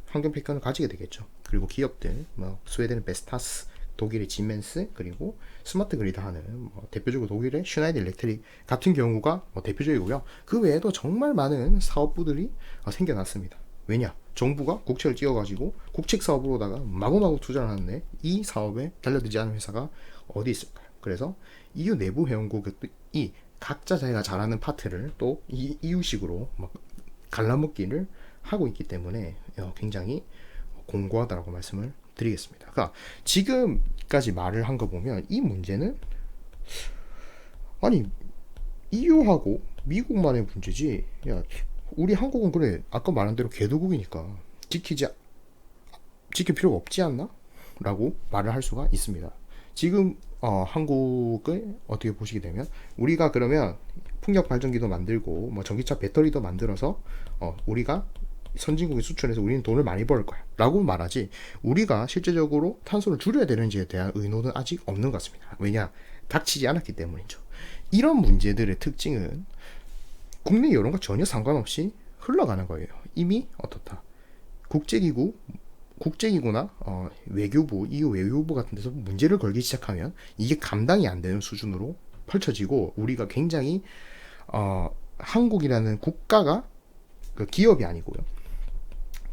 환경 패권을 가지게 되겠죠. 그리고 기업들, 스웨덴의 베스타스, 독일의 지멘스, 그리고 스마트 그리드 하는 대표적으로 독일의 슈나이더 일렉트릭 같은 경우가 대표적이고요. 그 외에도 정말 많은 사업부들이 생겨났습니다. 왜냐? 정부가 국채를 띄워가지고 국책 사업으로다가 마구마구 투자를 하는데 이 사업에 달려들지 않은 회사가 어디 있을까요? 그래서 EU 내부 회원국이 각자 자기가 잘하는 파트를 또 EU식으로 막 갈라먹기를 하고 있기 때문에 굉장히 공고하다라고 말씀을 드리겠습니다. 그러니까 지금까지 말을 한 거 보면 이 문제는 아니 EU하고 미국만의 문제지, 야 우리 한국은 그래 아까 말한 대로 개도국이니까 지킬 필요가 없지 않나? 라고 말을 할 수가 있습니다. 지금 한국을 어떻게 보시게 되면 우리가 그러면 풍력 발전기도 만들고 전기차 배터리도 만들어서 우리가 선진국에 수출해서 우리는 돈을 많이 벌 거야 라고 말하지, 우리가 실제적으로 탄소를 줄여야 되는지에 대한 의논은 아직 없는 것 같습니다. 왜냐? 닥치지 않았기 때문이죠. 이런 문제들의 특징은 국내 여론과 전혀 상관없이 흘러가는 거예요. 이미 어떻다. 국제기구나 외교부, EU 외교부 같은 데서 문제를 걸기 시작하면 이게 감당이 안 되는 수준으로 펼쳐지고, 우리가 굉장히 한국이라는 국가가 기업이 아니고요.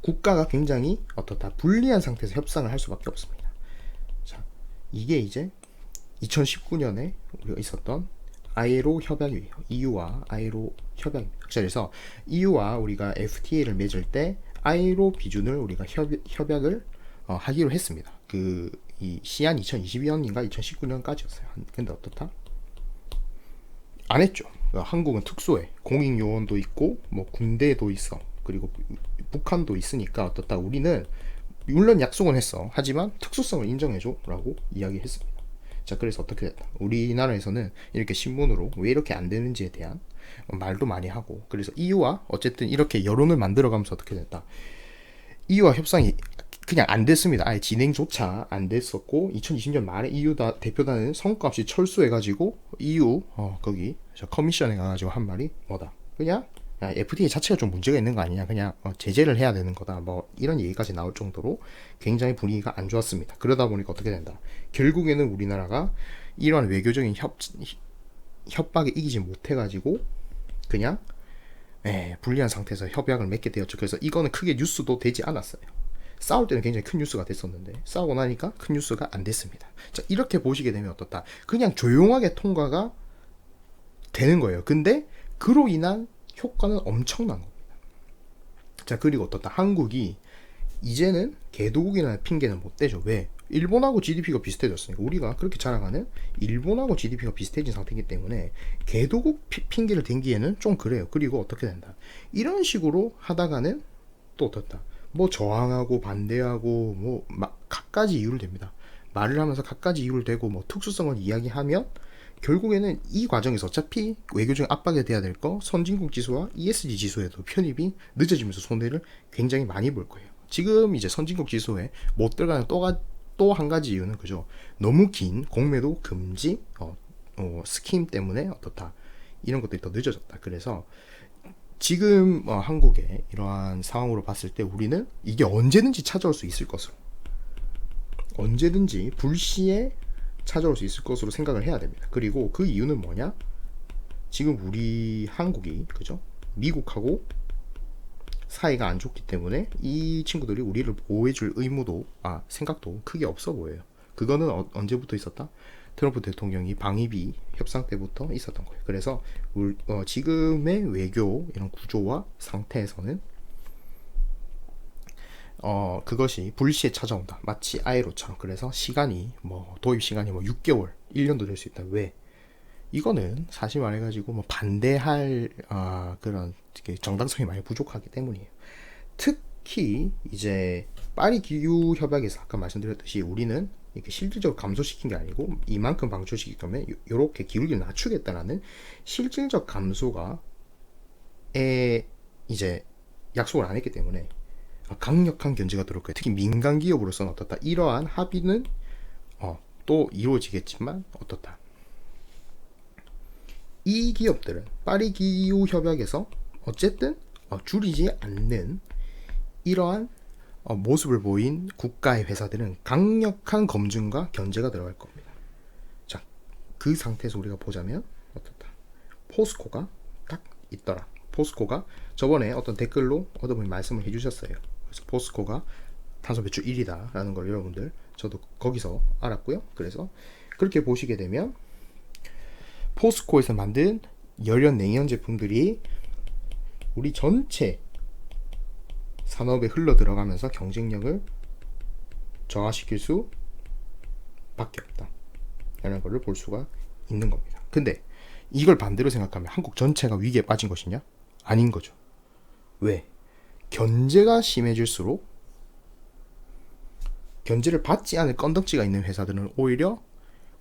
국가가 굉장히 어떻다 불리한 상태에서 협상을 할 수밖에 없습니다. 자, 이게 이제 2019년에 우리가 있었던 ILO 협약이에요. EU와 ILO 협약입니다. 그래서 EU와 우리가 FTA를 맺을 때 ILO 비준을 우리가 협약을 하기로 했습니다. 이 시한 2022년인가 2019년까지였어요. 근데 어떻다? 안 했죠. 한국은 특수해. 공익요원도 있고 군대도 있어. 그리고 북한도 있으니까 어떻다. 우리는 물론 약속은 했어. 하지만 특수성을 인정해줘 라고 이야기했습니다. 자, 그래서 어떻게 됐다. 우리나라에서는 이렇게 신문으로 왜 이렇게 안 되는지에 대한 말도 많이 하고, 그래서 EU와 어쨌든 이렇게 여론을 만들어가면서 어떻게 됐다. EU와 협상이 그냥 안 됐습니다. 아예 진행조차 안 됐었고, 2020년 말에 EU 대표단은 성과 없이 철수해가지고 EU 거기 커미션에 가가지고 한 말이 뭐다. 그냥 FTA 자체가 좀 문제가 있는 거 아니냐, 그냥 제재를 해야 되는 거다, 이런 얘기까지 나올 정도로 굉장히 분위기가 안 좋았습니다. 그러다 보니까 어떻게 된다. 결국에는 우리나라가 이러한 외교적인 협박에 이기지 못해가지고 그냥 불리한 상태에서 협약을 맺게 되었죠. 그래서 이거는 크게 뉴스도 되지 않았어요. 싸울 때는 굉장히 큰 뉴스가 됐었는데 싸우고 나니까 큰 뉴스가 안 됐습니다. 자, 이렇게 보시게 되면 어떻다. 그냥 조용하게 통과가 되는 거예요. 근데 그로 인한 효과는 엄청난 겁니다. 자, 그리고 어떻다. 한국이 이제는 개도국이라는 핑계는 못 대죠. 왜? 일본하고 GDP가 비슷해졌으니까, 우리가 그렇게 자랑하는 일본하고 GDP가 비슷해진 상태이기 때문에 개도국 핑계를 댄기에는 좀 그래요. 그리고 어떻게 된다. 이런 식으로 하다가는 또 어떻다. 저항하고 반대하고 갖가지 이유를 댑니다. 말을 하면서 갖가지 이유를 대고 특수성을 이야기하면 결국에는 이 과정에서 어차피 외교적인 압박이 돼야 될 거 선진국 지수와 ESG 지수에도 편입이 늦어지면서 손해를 굉장히 많이 볼 거예요. 지금 이제 선진국 지수에 못 들어가는 또 한 가지 이유는 그죠. 너무 긴 공매도 금지 스킴 때문에 어떻다. 이런 것들이 더 늦어졌다. 그래서 지금 한국의 이러한 상황으로 봤을 때 우리는 이게 언제든지 찾아올 수 있을 것으로, 언제든지 불시에 찾아올 수 있을 것으로 생각을 해야 됩니다. 그리고 그 이유는 뭐냐? 지금 우리 한국이 그죠? 미국하고 사이가 안 좋기 때문에 이 친구들이 우리를 보호해줄 의무도 생각도 크게 없어 보여요. 그거는 언제부터 있었다? 트럼프 대통령이 방위비 협상 때부터 있었던 거예요. 그래서 지금의 외교 이런 구조와 상태에서는 그것이 불시에 찾아온다. 마치 아이로처럼. 그래서 시간이 도입 시간이 6개월, 1년도 될 수 있다. 왜? 이거는 사실 말해가지고 반대할 그런 정당성이 많이 부족하기 때문이에요. 특히 이제 파리 기후 협약에서 아까 말씀드렸듯이 우리는 이렇게 실질적으로 감소시킨 게 아니고 이만큼 방출시킬 거면 이렇게 기울기를 낮추겠다라는 실질적 감소가 이제 약속을 안 했기 때문에 강력한 견제가 들어올 거예요. 특히 민간 기업으로서는 어떻다. 이러한 합의는 또 이루어지겠지만 어떻다. 이 기업들은 파리 기후 협약에서 어쨌든 줄이지 않는 이러한 모습을 보인 국가의 회사들은 강력한 검증과 견제가 들어갈 겁니다. 자, 그 상태에서 우리가 보자면 어떻다. 포스코가 딱 있더라. 포스코가 저번에 어떤 댓글로 어떤 분이 말씀을 해주셨어요. 그래서 포스코가 탄소 배출 1위다 라는 걸 여러분들 저도 거기서 알았고요. 그래서 그렇게 보시게 되면 포스코에서 만든 열연 냉연 제품들이 우리 전체 산업에 흘러 들어가면서 경쟁력을 저하시킬 수 밖에 없다 라는 것을 볼 수가 있는 겁니다. 근데 이걸 반대로 생각하면 한국 전체가 위기에 빠진 것이냐? 아닌 거죠. 왜? 견제가 심해질수록 견제를 받지 않을 건덕지가 있는 회사들은 오히려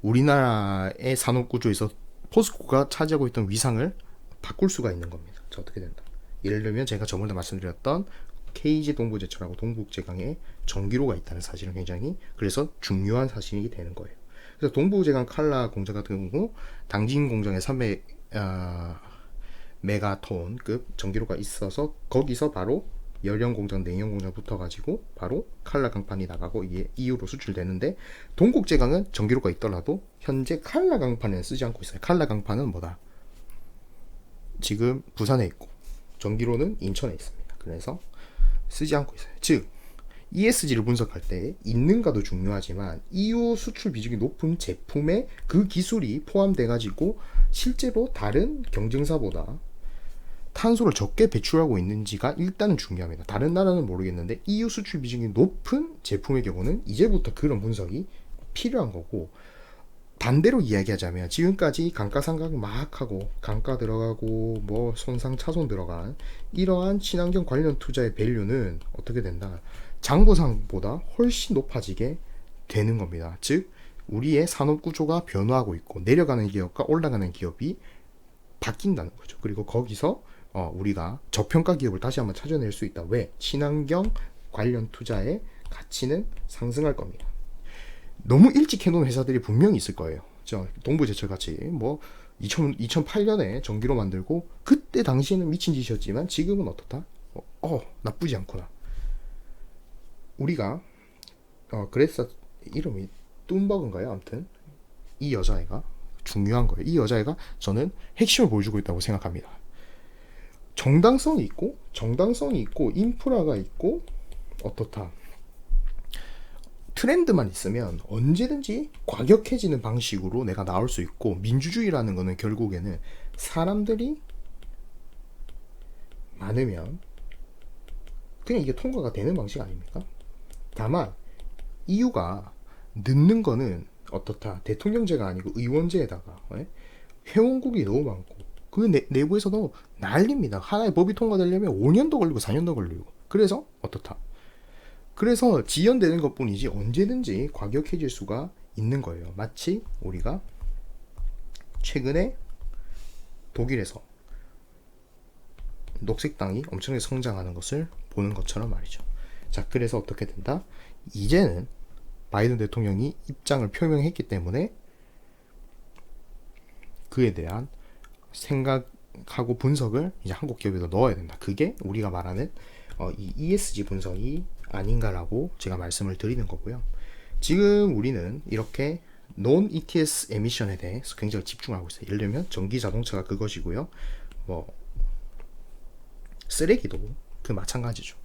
우리나라의 산업구조에서 포스코가 차지하고 있던 위상을 바꿀 수가 있는 겁니다. 자, 어떻게 된다. 예를 들면 제가 저번에 말씀드렸던 KG 동부제철하고 동북제강에 전기로가 있다는 사실은 굉장히 그래서 중요한 사실이 되는 거예요. 그래서 동부제강 칼라 공장 같은 경우 당진 공장에 300 메가톤급 전기로가 있어서 거기서 바로 열연 공장, 냉연 공장 붙어가지고 바로 칼라 강판이 나가고 이게 EU로 수출되는데 동국제강은 전기로가 있더라도 현재 칼라 강판은 쓰지 않고 있어요. 칼라 강판은 뭐다? 지금 부산에 있고 전기로는 인천에 있습니다. 그래서 쓰지 않고 있어요. 즉 ESG를 분석할 때 있는가도 중요하지만 EU 수출 비중이 높은 제품에 그 기술이 포함돼 가지고 실제로 다른 경쟁사보다 탄소를 적게 배출하고 있는지가 일단은 중요합니다. 다른 나라는 모르겠는데 EU 수출 비중이 높은 제품의 경우는 이제부터 그런 분석이 필요한 거고, 반대로 이야기하자면 지금까지 감가상각 막 하고 감가 들어가고 뭐 손상 차손 들어간 이러한 친환경 관련 투자의 밸류는 어떻게 된다? 장부상보다 훨씬 높아지게 되는 겁니다. 즉 우리의 산업 구조가 변화하고 있고 내려가는 기업과 올라가는 기업이 바뀐다는 거죠. 그리고 거기서 우리가 저평가 기업을 다시 한번 찾아낼 수 있다. 왜? 친환경 관련 투자의 가치는 상승할 겁니다. 너무 일찍 해놓은 회사들이 분명히 있을 거예요. 저 동부제철 같이 뭐 2008년에 전기로 만들고 그때 당시에는 미친 짓이었지만 지금은 어떻다? 나쁘지 않구나. 우리가 그래서 이름이 뚠버그인가요? 아무튼 이 여자애가 중요한 거예요. 이 여자애가 저는 핵심을 보여주고 있다고 생각합니다. 정당성이 있고 인프라가 있고 어떻다. 트렌드만 있으면 언제든지 과격해지는 방식으로 내가 나올 수 있고, 민주주의라는 거는 결국에는 사람들이 많으면 그냥 이게 통과가 되는 방식 아닙니까? 다만 이유가 늦는 거는 어떻다. 대통령제가 아니고 의원제에다가 회원국이 너무 많고 그 내부에서도 난립니다. 하나의 법이 통과되려면 5년도 걸리고 4년도 걸리고. 그래서 어떻다. 그래서 지연되는 것뿐이지 언제든지 과격해질 수가 있는 거예요. 마치 우리가 최근에 독일에서 녹색당이 엄청나게 성장하는 것을 보는 것처럼 말이죠. 자, 그래서 어떻게 된다? 이제는 바이든 대통령이 입장을 표명했기 때문에 그에 대한 생각하고 분석을 이제 한국 기업에도 넣어야 된다. 그게 우리가 말하는 이 ESG 분석이 아닌가라고 제가 말씀을 드리는 거고요. 지금 우리는 이렇게 논 ETS 에미션에 대해서 굉장히 집중하고 있어요. 예를 들면 전기 자동차가 그것이고요. 뭐 쓰레기도 그 마찬가지죠.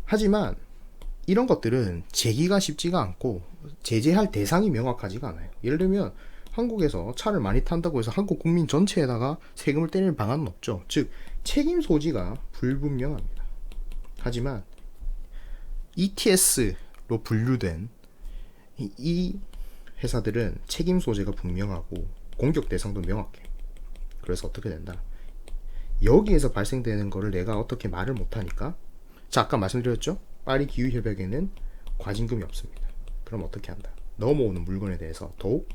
하지만 이런 것들은 제기가 쉽지가 않고 제재할 대상이 명확하지가 않아요. 예를 들면 한국에서 차를 많이 탄다고 해서 한국 국민 전체에다가 세금을 때릴 방안은 없죠. 즉 책임 소지가 불분명합니다. 하지만 ETS로 분류된 이 회사들은 책임 소재가 분명하고 공격 대상도 명확해. 그래서 어떻게 된다? 여기에서 발생되는 거를 내가 어떻게 말을 못하니까, 자, 아까 말씀드렸죠? 파리 기후 협약에는 과징금이 없습니다. 그럼 어떻게 한다? 넘어오는 물건에 대해서 더욱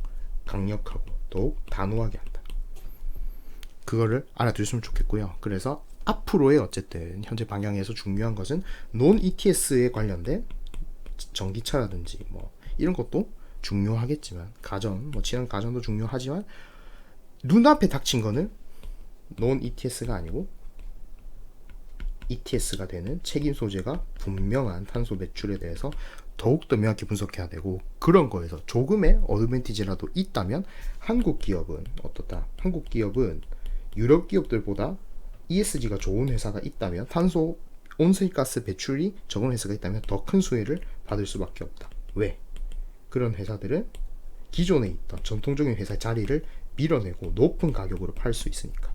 강력하고 더욱 단호하게 한다. 그거를 알아두셨으면 좋겠고요. 그래서 앞으로의 어쨌든 현재 방향에서 중요한 것은 논 ETS에 관련된 전기차라든지 뭐 이런 것도 중요하겠지만, 가전, 뭐 친환 가전도 중요하지만, 눈앞에 닥친 거는 논 ETS가 아니고 ETS가 되는 책임 소재가 분명한 탄소 배출에 대해서 더욱더 명확히 분석해야 되고, 그런 거에서 조금의 어드밴티지라도 있다면 한국 기업은 어떻다? 한국 기업은 유럽 기업들보다 ESG가 좋은 회사가 있다면, 탄소 온실가스 배출이 적은 회사가 있다면 더 큰 수혜를 받을 수밖에 없다. 왜? 그런 회사들은 기존에 있던 전통적인 회사의 자리를 밀어내고 높은 가격으로 팔 수 있으니까.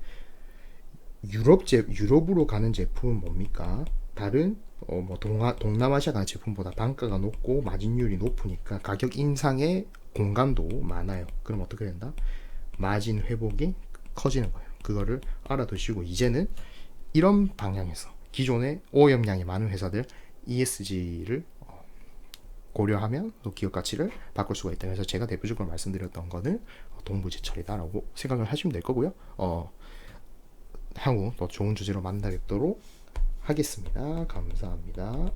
유럽으로 가는 제품은 뭡니까? 다른 동남아시아 가는 제품보다 단가가 높고 마진율이 높으니까 가격 인상의 공간도 많아요. 그럼 어떻게 된다? 마진 회복이 커지는 거예요. 그거를 알아두시고, 이제는 이런 방향에서 기존의 오염량이 많은 회사들 ESG를 고려하면 또 기업 가치를 바꿀 수가 있다. 그래서 제가 대표적으로 말씀드렸던 거는 동부제철이다라고 생각을 하시면 될 거고요. 향후 더 좋은 주제로 만나 뵙도록 하겠습니다. 감사합니다.